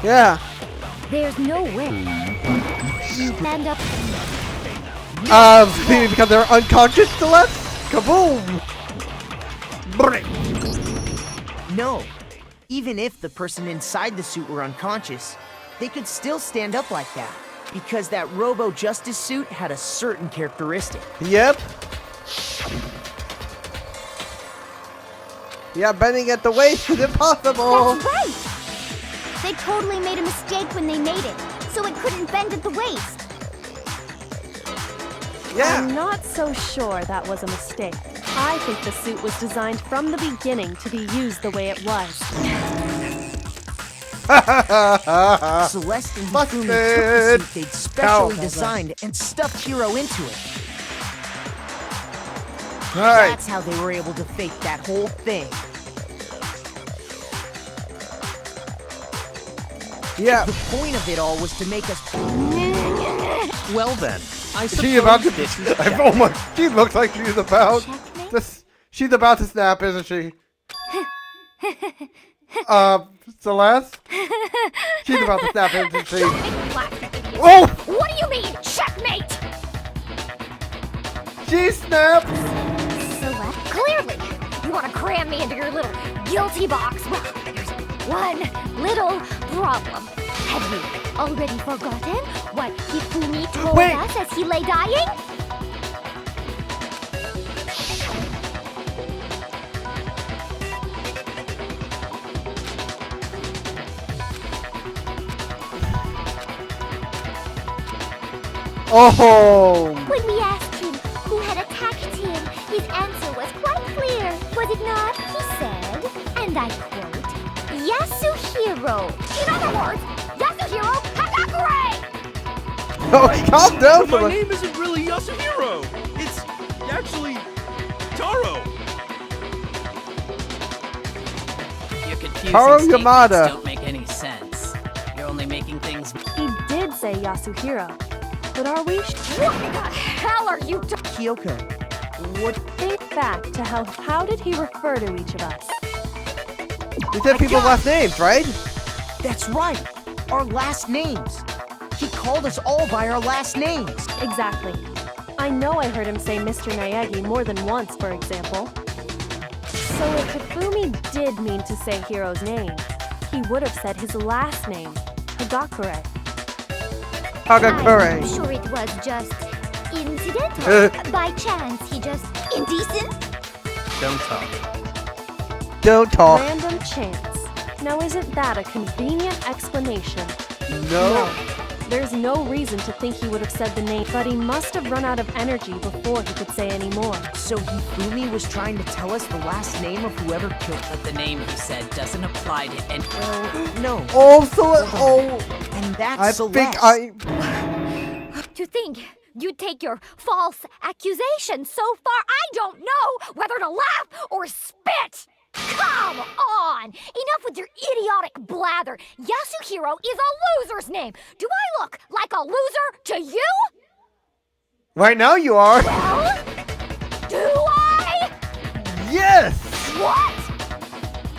Yeah. there's no way you stand up. Maybe because they're unconscious, Celeste? Kaboom! Break. No. Even if the person inside the suit were unconscious, they could still stand up like that. Because that Robo Justice suit had a certain characteristic. Yep. Yeah, bending at the waist is impossible. That's right! They totally made a mistake when they made it, so it couldn't bend at the waist. Yeah. I'm not so sure that was a mistake. I think the suit was designed from the beginning to be used the way it was. Celeste and Hifumi took the suit they'd specially designed and stuffed Hiro into it. Alright. That's how they were able to fake that whole thing. Yeah. The point of it all was to make us... Well then, I suppose She's about to. this is Oh my! She looks like she's about. She's about to snap, isn't she? Celeste. She's about to snap, isn't she? Oh! What do you mean, checkmate? She snapped. Celeste, clearly, you want to cram me into your little guilty box. Well, there's one little problem. Have you already forgotten what Hifumi told us as he lay dying? Oh! When we asked him who had attacked him, his answer was quite clear, was it not? He said, and I quote, Yasuhiro. In other words, Yasuhiro Hagakure! Oh, calm down for My name isn't really Yasuhiro. It's actually Taro. You're confusing Taro statements Yamada. don't make any sense. You're only making things. He did say Yasuhiro, but are we? What the hell are you doing? Kyoko, what? Think back to how did he refer to each of us? We said people's last names, right? That's right. Our last names. He called us all by our last names. Exactly. I know I heard him say Mr. Naegi more than once, for example. So if Hifumi did mean to say Hiro's name, he would have said his last name, Hagakure. Hagakure. I'm sure it was just incidental. By chance, he just indecent? Don't talk. Don't talk. Random chance. Now isn't that a convenient explanation? No. There's no reason to think he would have said the name, but he must have run out of energy before he could say any more. So Hifumi was trying to tell us the last name of whoever killed him. But the name he said doesn't apply to any. Well, no. Oh, so And that's I Celeste. think To think you'd take your false accusation so far, I don't know whether to laugh or spit! Come on! Enough with your idiotic blather! Yasuhiro is a loser's name! Do I look like a loser to you? right now you are. Well, do I? Yes. What?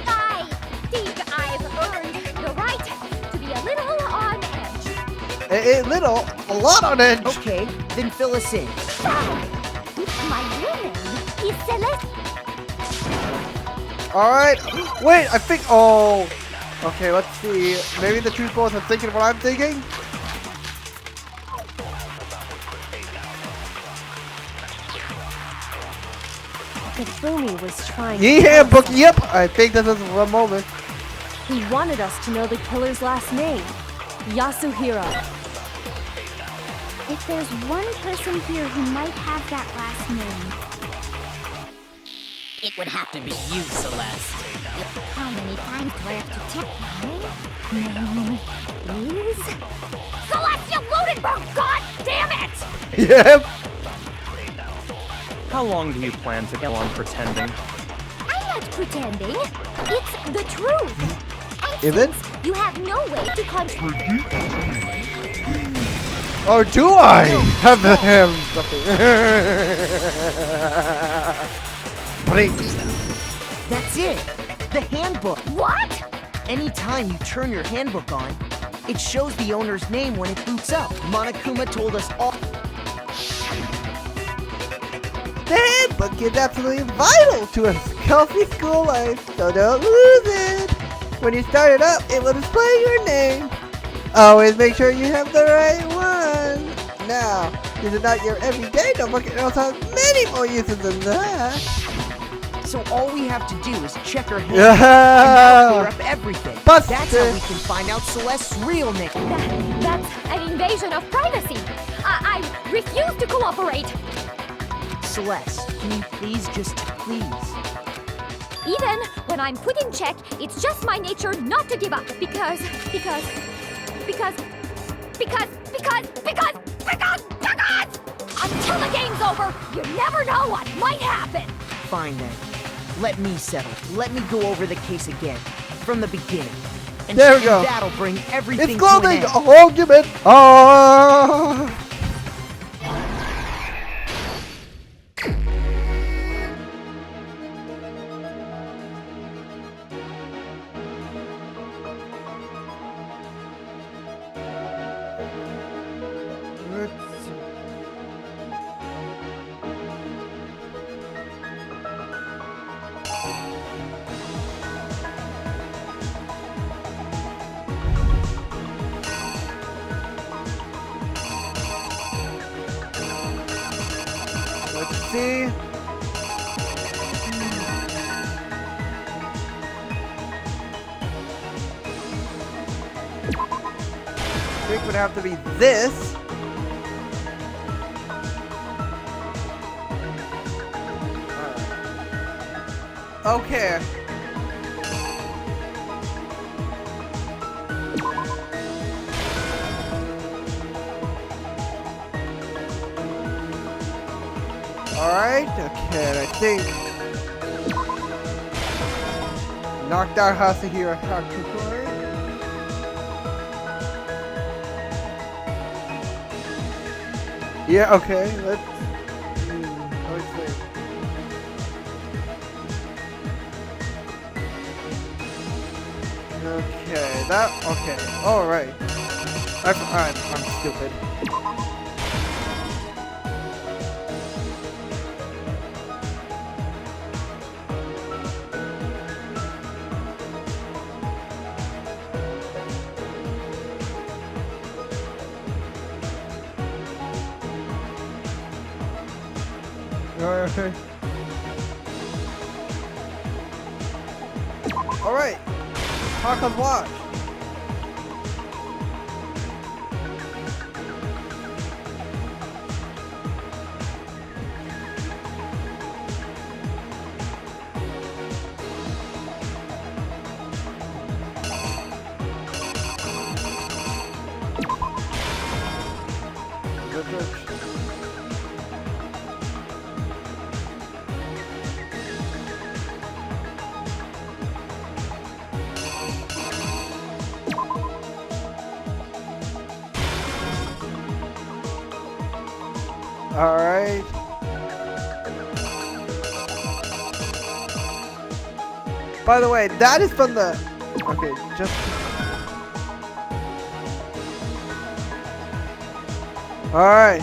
I think I've earned the right to be a little on edge. A lot on edge. Okay, then fill us in. My real name is Celeste. All right. Wait, I think. Oh. Okay, let's see. Maybe the two both are thinking what I'm thinking. Hifumi was trying Yeah, book. Yep. I think this is one moment. He wanted us to know the killer's last name, Yasuhiro. If there's one person here who might have that last name, It would have to be you, Celeste. How many times do I have to tell my name is Celestia Ludenberg? God damn it! Yep. How long do you plan to go on pretending? I'm not pretending. It's the truth. And Is it? since you have no way to contradict. Or do I have the him something? That's it. The handbook. What? Anytime you turn your handbook on, it shows the owner's name when it boots up. Monokuma told us all. The handbook is absolutely vital to a healthy school life, so don't lose it. When you start it up, it will display your name. Always make sure you have the right one. Now, this is not your everyday notebook, it also has many more uses than that. So all we have to do is check her handbook Yeah. and clear up everything. Busted. That's how we can find out Celeste's real name. That's an invasion of privacy. I refuse to cooperate. Celeste, can you please please? Even when I'm put in check, it's just my nature not to give up because until the game's over, you never know what might happen. Fine then. Let me settle. Let me go over the case again, from the beginning. And There we go. That'll bring everything It's to an clothing end. argument. Ah. Let's see. I think would have to be this. Okay. Alright, okay, and I think knocked out Hasahiro Kakukoi. Yeah, okay, let's wait. Okay, alright. I'm stupid. Alright. Taka's watch. Alright. By the way, that is from the... Okay, just... Alright.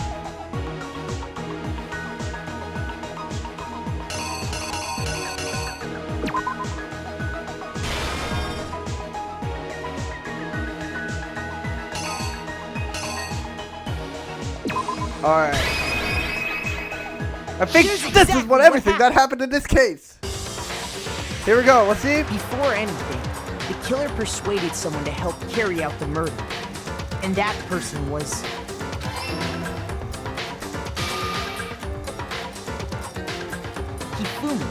Alright. I think this is what everything that happened in this case. Here we go, let's see. Before anything, the killer persuaded someone to help carry out the murder. And that person was... Hifumi.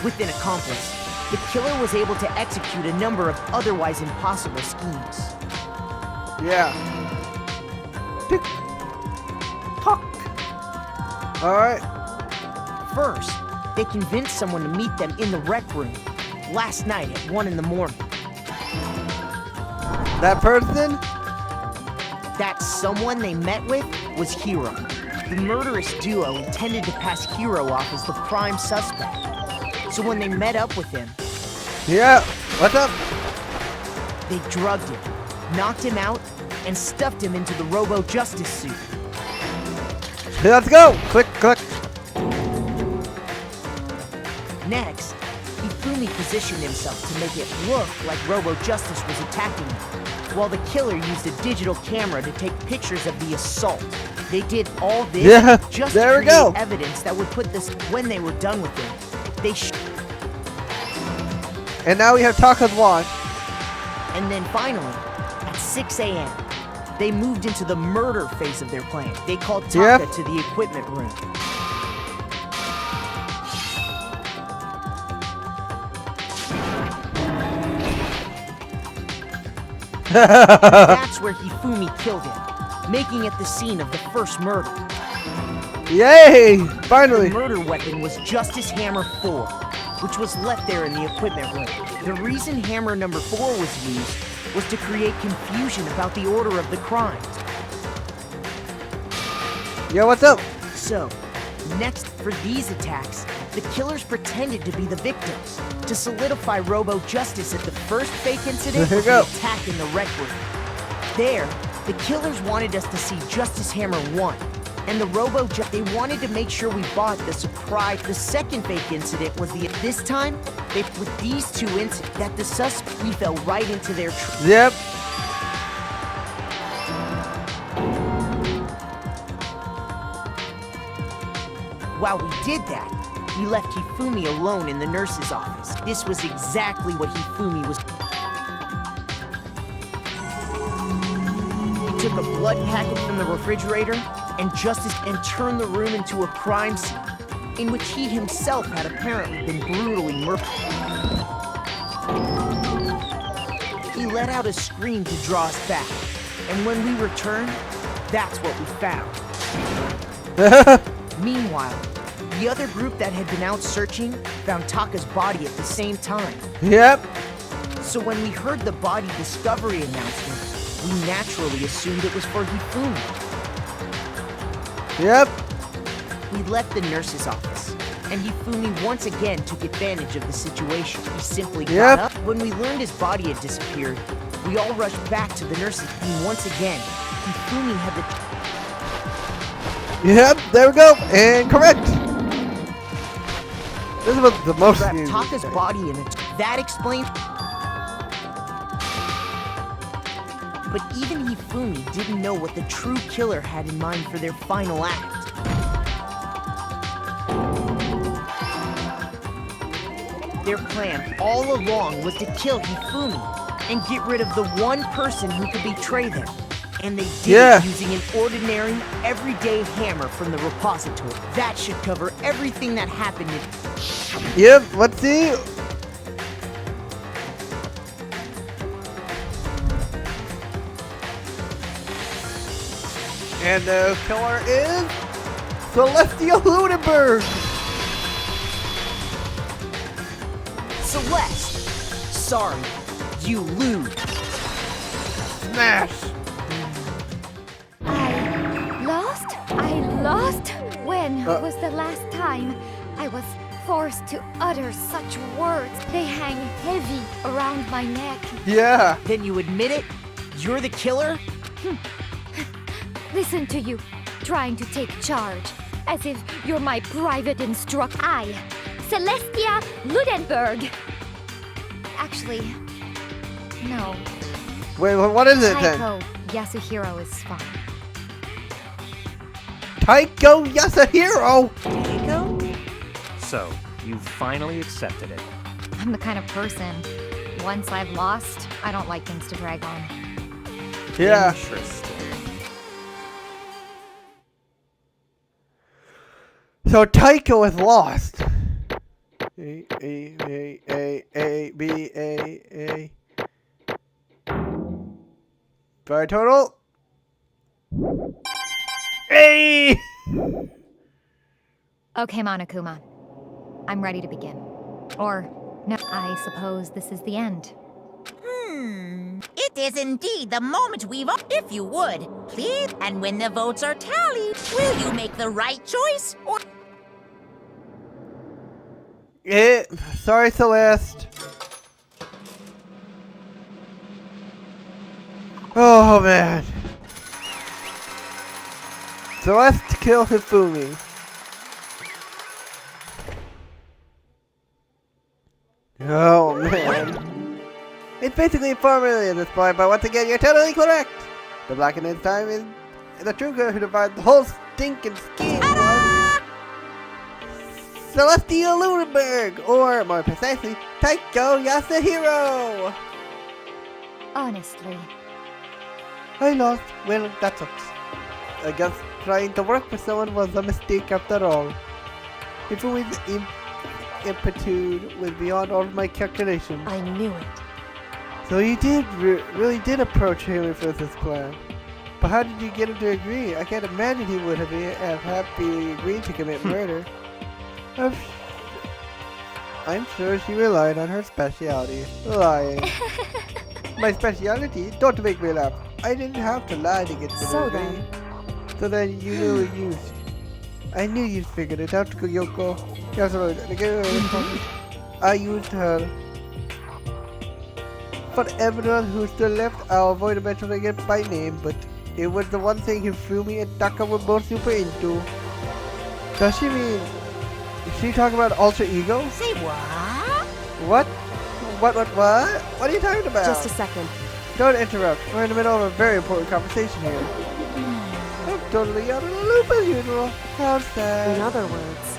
With an accomplice, the killer was able to execute a number of otherwise impossible schemes. Yeah. Tick. Tock. Alright. First, they convinced someone to meet them in the rec room last night at 1 in the morning. That person? That someone they met with was Hiro. The murderous duo intended to pass Hiro off as the prime suspect. So when they met up with him... Yeah, what's up? They drugged him, knocked him out, and stuffed him into the Robo-Justice suit. Hey, let's go! Click, click. Next, Hifumi positioned himself to make it look like Robo-Justice was attacking him, while the killer used a digital camera to take pictures of the assault. They did all this just to create evidence that would put this when they were done with him. They And now we have Taka's watch. And then finally, at 6 a.m., they moved into the murder phase of their plan. They called Taka to the equipment room. That's where Hifumi killed him, making it the scene of the first murder. Yay! Finally! The murder weapon was Justice Hammer 4, which was left there in the equipment room. The reason Hammer number 4 was used was to create confusion about the order of the crimes. Yo, what's up? So, next for these attacks, the killers pretended to be the victims to solidify Robo-Justice at the first fake incident of the attack in the rec room. There, the killers wanted us to see Justice Hammer 1, And the they wanted to make sure we bought the surprise. The second fake incident was this time, with these two incidents, that the suspect, we fell right into their Yep. While we did that, we left Hifumi alone in the nurse's office. This was exactly what Hifumi was. He took a blood packet from the refrigerator and turned the room into a crime scene in which he himself had apparently been brutally murdered. He let out a scream to draw us back, and when we returned, that's what we found. Meanwhile, the other group that had been out searching found Taka's body at the same time. Yep. So when we heard the body discovery announcement, we naturally assumed it was for Hifumi. Yep. We left the nurse's office, and Hifumi once again took advantage of the situation. He simply got up. When we learned his body had disappeared, we all rushed back to the nurse's, and once again, Hifumi had the... Yep, there we go, and correct. This was the most. Taka's body in it. That explains. But even Hifumi didn't know what the true killer had in mind for their final act. Their plan all along was to kill Hifumi and get rid of the one person who could betray them. And they did it using an ordinary, everyday hammer from the repository. That should cover everything that happened in... Yep, let's see. And the killer is Celestia Ludenberg. Celeste! Sorry, you lose. Smash! I lost? When was the last time I was forced to utter such words? They hang heavy around my neck. Yeah. Then you admit it? You're the killer? Listen to you, trying to take charge, as if you're my private instructor. I, Celestia Ludenberg. Actually, no. Wait, what is it then? Taiko Yasuhiro is fine. Taiko Yasuhiro! Taiko? So, you finally accepted it. I'm the kind of person, once I've lost, I don't like things to drag on. Yeah. Interesting. So Taiko is lost. A. By total. A. Okay, Monokuma. I'm ready to begin. Or, no, I suppose this is the end. It is indeed the moment we've... If you would, please. And when the votes are tallied, will you make the right choice or... Sorry, Celeste. Oh, man. Celeste kill Hifumi. Oh, man. It's basically a formula at this point, but once again, you're totally correct. The black in this time is the true girl who divides the whole stinking scheme. Celestia Ludenberg, or more precisely, Taiko Yasuhiro. Honestly. I lost. Well, that sucks. I guess trying to work with someone was a mistake after all. Hifumi's impetude was beyond all of my calculation. I knew it. So you really did approach him with this plan. But how did you get him to agree? I can't imagine he would have happily agreed to commit murder. I'm sure she relied on her specialty, lying. My specialty? Don't make me laugh. I didn't have to lie to get to So the then. So then you knew I knew you'd figured it out, Yoko. I used her. For everyone who's still left, I'll avoid mentioning it by name, but It was the one thing Hifumi and Taka were both super into. Does she mean... Is she talking about alter ego? Say what? What? What are you talking about? Just a second. Don't interrupt. We're in the middle of a very important conversation here. I'm totally out of the loop as usual. How's that? In other words,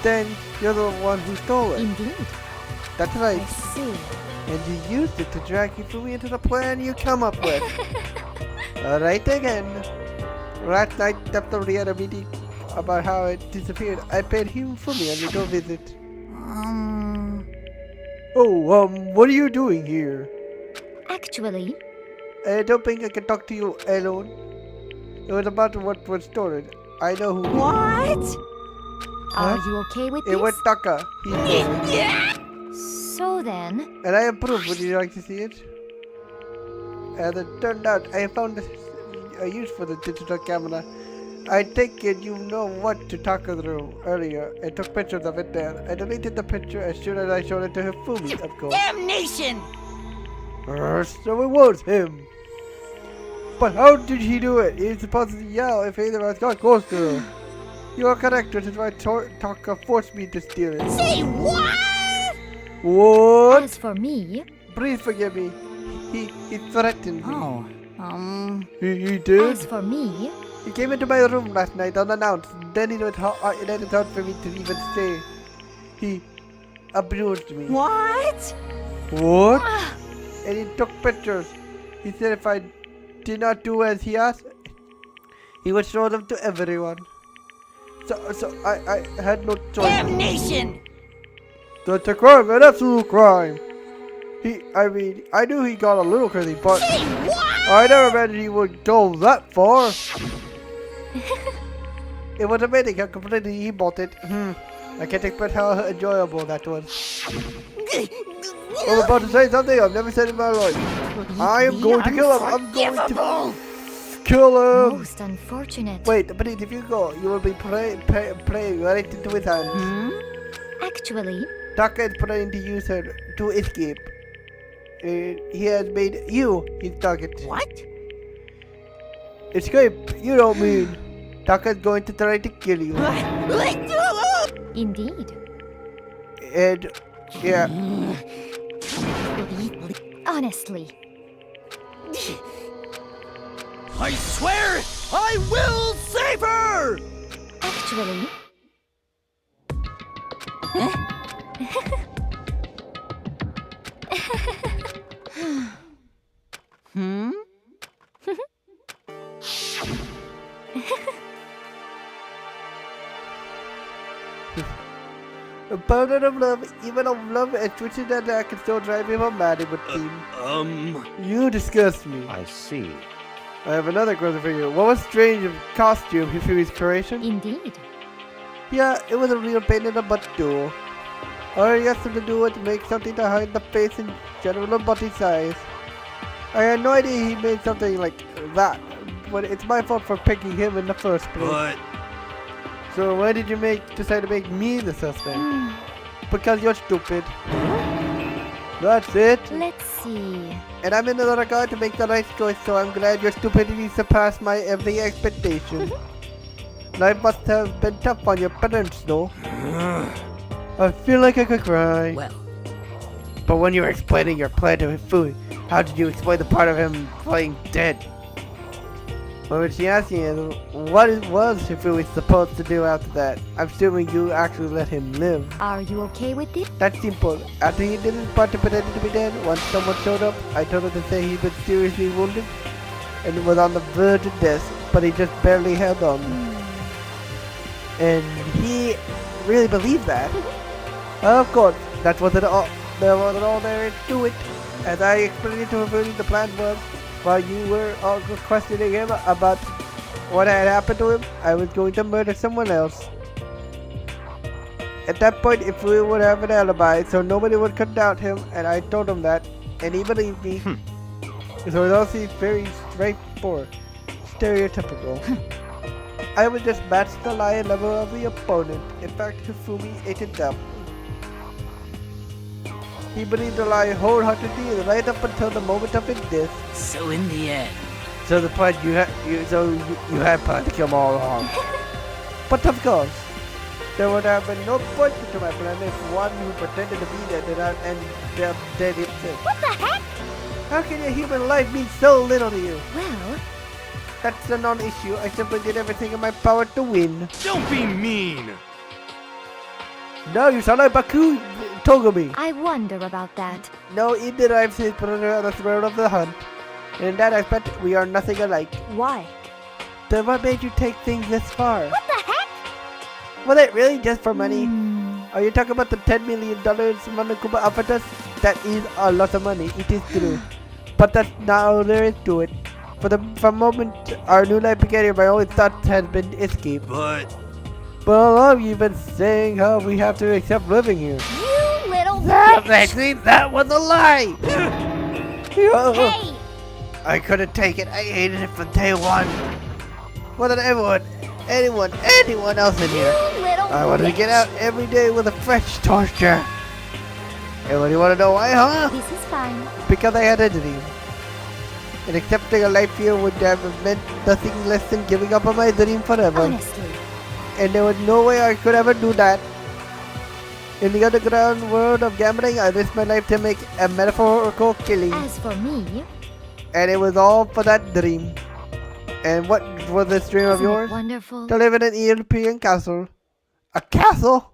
Then you're the one who stole it. Indeed. That's I right. see. And you used it to drag Hifumi into the plan you come up with. Alright again. Last night after we had a meeting about how it disappeared, I paid Hifumi a little visit. What are you doing here? Actually, I don't think I can talk to you alone. It was about what was stolen. I know who. What? are What? you okay with It this? was Taka. He stole it. So then, And I approve. Would you like to see it? As it turned out, I found a use for the digital camera. I take it you know what to Taka's room earlier. I took pictures of it then. I deleted the picture as soon as I showed it to Hifumi, of course. Damnation! So it was him. But how did he do it? He's supposed to yell if either of us got close to him. You are correct, which is why Taka forced me to steal it. Say what? What? as for me, Please forgive me. He threatened me. Oh, He did? as for me, He came into my room last night unannounced. Then it was hard for me to even stay. He abused me. what? What? And he took pictures. He said if I did not do as he asked, he would show them to everyone. So I had no choice. Damnation! That's a crime, an absolute crime. I knew he got a little crazy, but Say what? I never imagined he would go that far. It was amazing how completely he bought it. I can't express how enjoyable that was. I'm about to say something I've never said in my life. I am going to kill him. I'm going to kill him. most unfortunate. Wait, but if you go, you will be playing right into his hands. Actually, Taka is planning to use her to escape. He has made you his target. What? Escape? You don't mean. Taka is going to try to kill you. indeed. And, yeah. Honestly, I swear I will save her! actually, A burden of love, even of love and twitching that I can still drive him mad, it would seem. You disgust me. I see. I have another question for you. What was strange of costume Hifumi's creation? indeed. Yeah, it was a real pain in the butt duel. All he has to do was make something to hide the face and general body size. I had no idea he made something like that, but it's my fault for picking him in the first place. But So why did you decide to make me the suspect? Because you're stupid. That's it. Let's see. And I'm in another guy to make the right choice, so I'm glad your stupidity surpassed my every expectation. Life must have been tough on your parents, though. I feel like I could cry. Well, But when you were explaining your plan to Hifumi, how did you explain the part of him playing dead? Well, when she asked me, what was Hifumi supposed to do after that? I'm assuming you actually let him live. Are you okay with this? That's simple. After he did his part to pretend to be dead, once someone showed up, I told him to say he'd been seriously wounded and was on the verge of death, but he just barely held on. And he really believed that. Of course, that wasn't all. There wasn't all there is to it. As I explained to him, the plan was, while you were all questioning him about what had happened to him, I was going to murder someone else. At that point, if we would have an alibi, so nobody would could doubt him, and I told him that, and he believed me. So it all seems very straightforward, stereotypical. I would just match the lion level of the opponent. In fact, Hifumi ate it up. He believed the lie wholeheartedly right up until the moment of his death. so in the end, So the plan you had planned to kill them all along. But of course, there would have been no point to my plan if one who pretended to be there did not end up dead himself. What the heck? How can a human life mean so little to you? Well, That's a non-issue. I simply did everything in my power to win. Don't be mean! No, you sound like Baku Togumi. I wonder about that. No, it derives his brother on the throat of the hunt. And in that aspect, we are nothing alike. Why? Then what made you take things this far? What the heck? Was it really just for money? Are you talking about the $10 million Monokuma offered us? That is a lot of money, it is true. But that's not all there is to it. From the moment our new life began here, my only thought has been escape. But all along you've been saying how we have to accept living here. You little Exactly, that was a lie! Hey! I couldn't take it, I hated it from day one. More than anyone else in here. You little I wanted to get out every day with a fresh torture. And what do you want to know why, huh? This is fine. Because I had a dream. And accepting a life here would have meant nothing less than giving up on my dream forever. Honestly. And there was no way I could ever do that. In the underground world of gambling, I risked my life to make a metaphorical killing. As for me, And it was all for that dream. And what was this dream of isn't it yours? wonderful? To live in an European castle. A castle?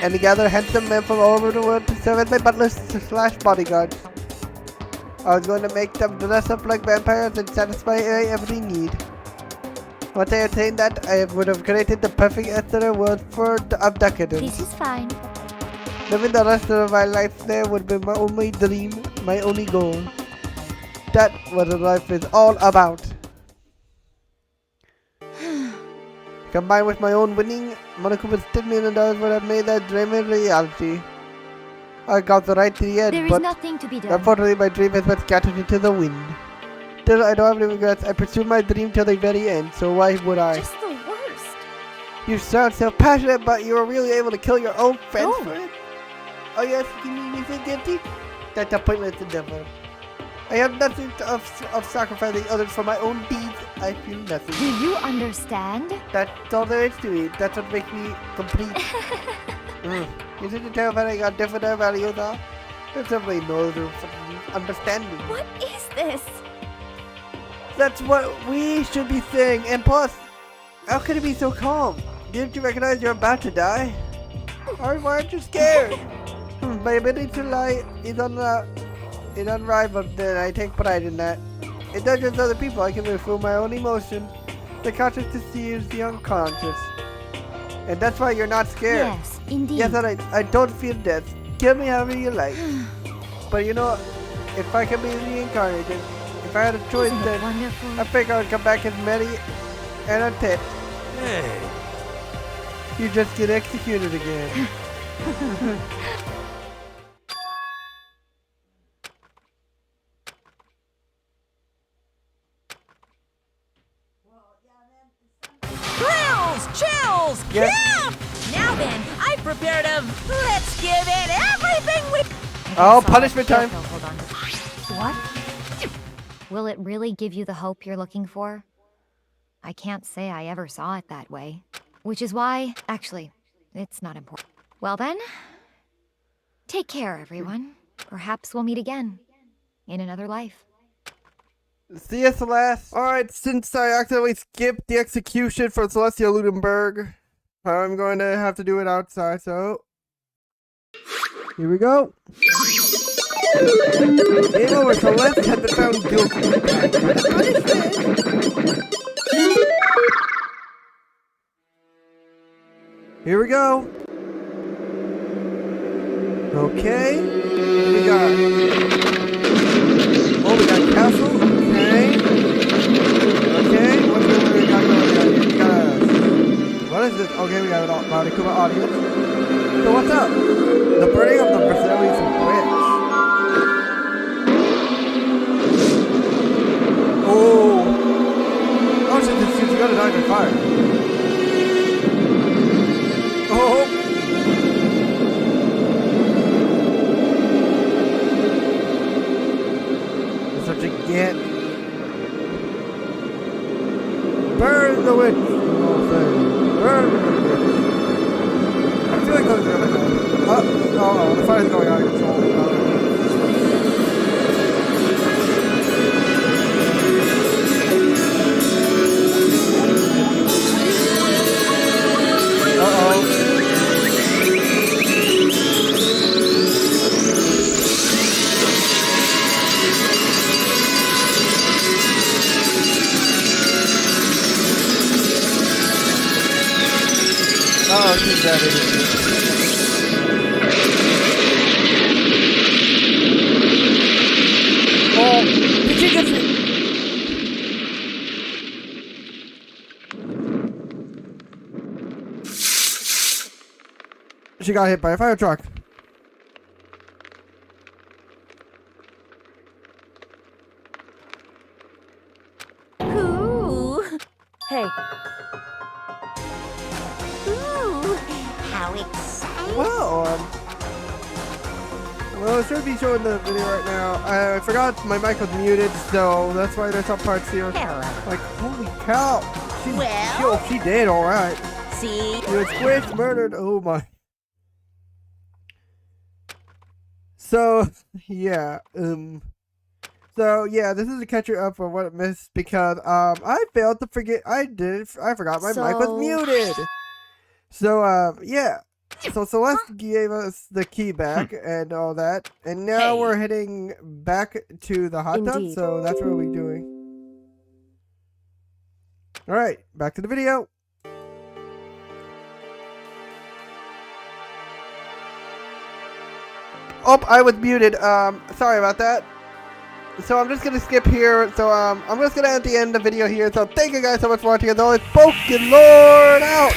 And to gather handsome men from all over the world to serve as my butlers / bodyguards. I was going to make them dress up like vampires and satisfy every need. Once I attained that, I would have created the perfect aesthetic world of decadence. This is fine. Living the rest of my life there would be my only dream, my only goal. That's what life is all about. Combined with my own winning, Monokuma's $10 million would have made that dream a reality. I got the right to the end, There is but nothing to be done. unfortunately my dream has been scattered into the wind. Still, I don't have any regrets. I pursued my dream till the very end, so why would I? Just the worst. You sound so passionate, but you were really able to kill your own friends Oh. for it? Oh yes, you mean you feel guilty? That's a pointless endeavor. I have nothing of sacrificing others for my own deeds. I feel nothing. Do you understand? That's all there is to it. That's what makes me complete. You should tell that I got different values are. There's simply no other understanding. What is this? That's what we should be saying. And plus, how can you be so calm? Didn't you recognize you're about to die? Or why aren't you scared? My ability to lie is unrivaled, and I take pride in that. It does just other people. I can feel my own emotions. The conscious deceives the unconscious. And that's why you're not scared. Yes, indeed. Yes, I don't fear death. Kill me however you like. But you know, if I can be reincarnated, if I had a choice, Isn't it then wonderful? I think I would come back as Mary and Antet. hey, You just get executed again. Thrills, chills, Yes. camp! Now then, I prepared a let's give it everything we... Oh, Sorry, punishment time. Hold on. What? Will it really give you the hope you're looking for? I can't say I ever saw it that way. Which is why, actually, it's not important. Well then, take care, everyone. Perhaps we'll meet again. In another life. See you, Celeste. Alright, since I accidentally skipped the execution for Celestia Ludenberg, I'm going to have to do it outside, so... Here we go. Game over. Celeste has been found guilty. Here we go. Okay. What we got? Oh, we got castle. Okay. Okay. What do we got going on here? We got what is this? Okay, we got an Monokuma audience. So what's up? The burning of the Brazilian bridge. Oh. Oh shit, this dude's gonna die by fire. Oh. I feel like those are really good. Oh, the fire's going out of control. Oh, she's dead. Oh, did she get it? She got hit by a fire truck. Ooh. Hey, Ooh. How exciting. Well, it should be showing the video right now. I forgot my mic was muted, so that's why there's some parts here. Hello. Like, holy cow. She did alright. See? She was squished, murdered. Oh my. So, yeah. So, yeah, this is a catcher up for what it missed because, I failed to forget. I forgot my mic was muted. So, yeah. So Celeste gave us the key back and all that, and now we're heading back to the hot tub, so that's what we're doing. Alright, back to the video. Oh, I was muted. Sorry about that. So I'm just gonna skip here. So I'm just gonna end the video here. So thank you guys so much for watching. As always, PokeLord out.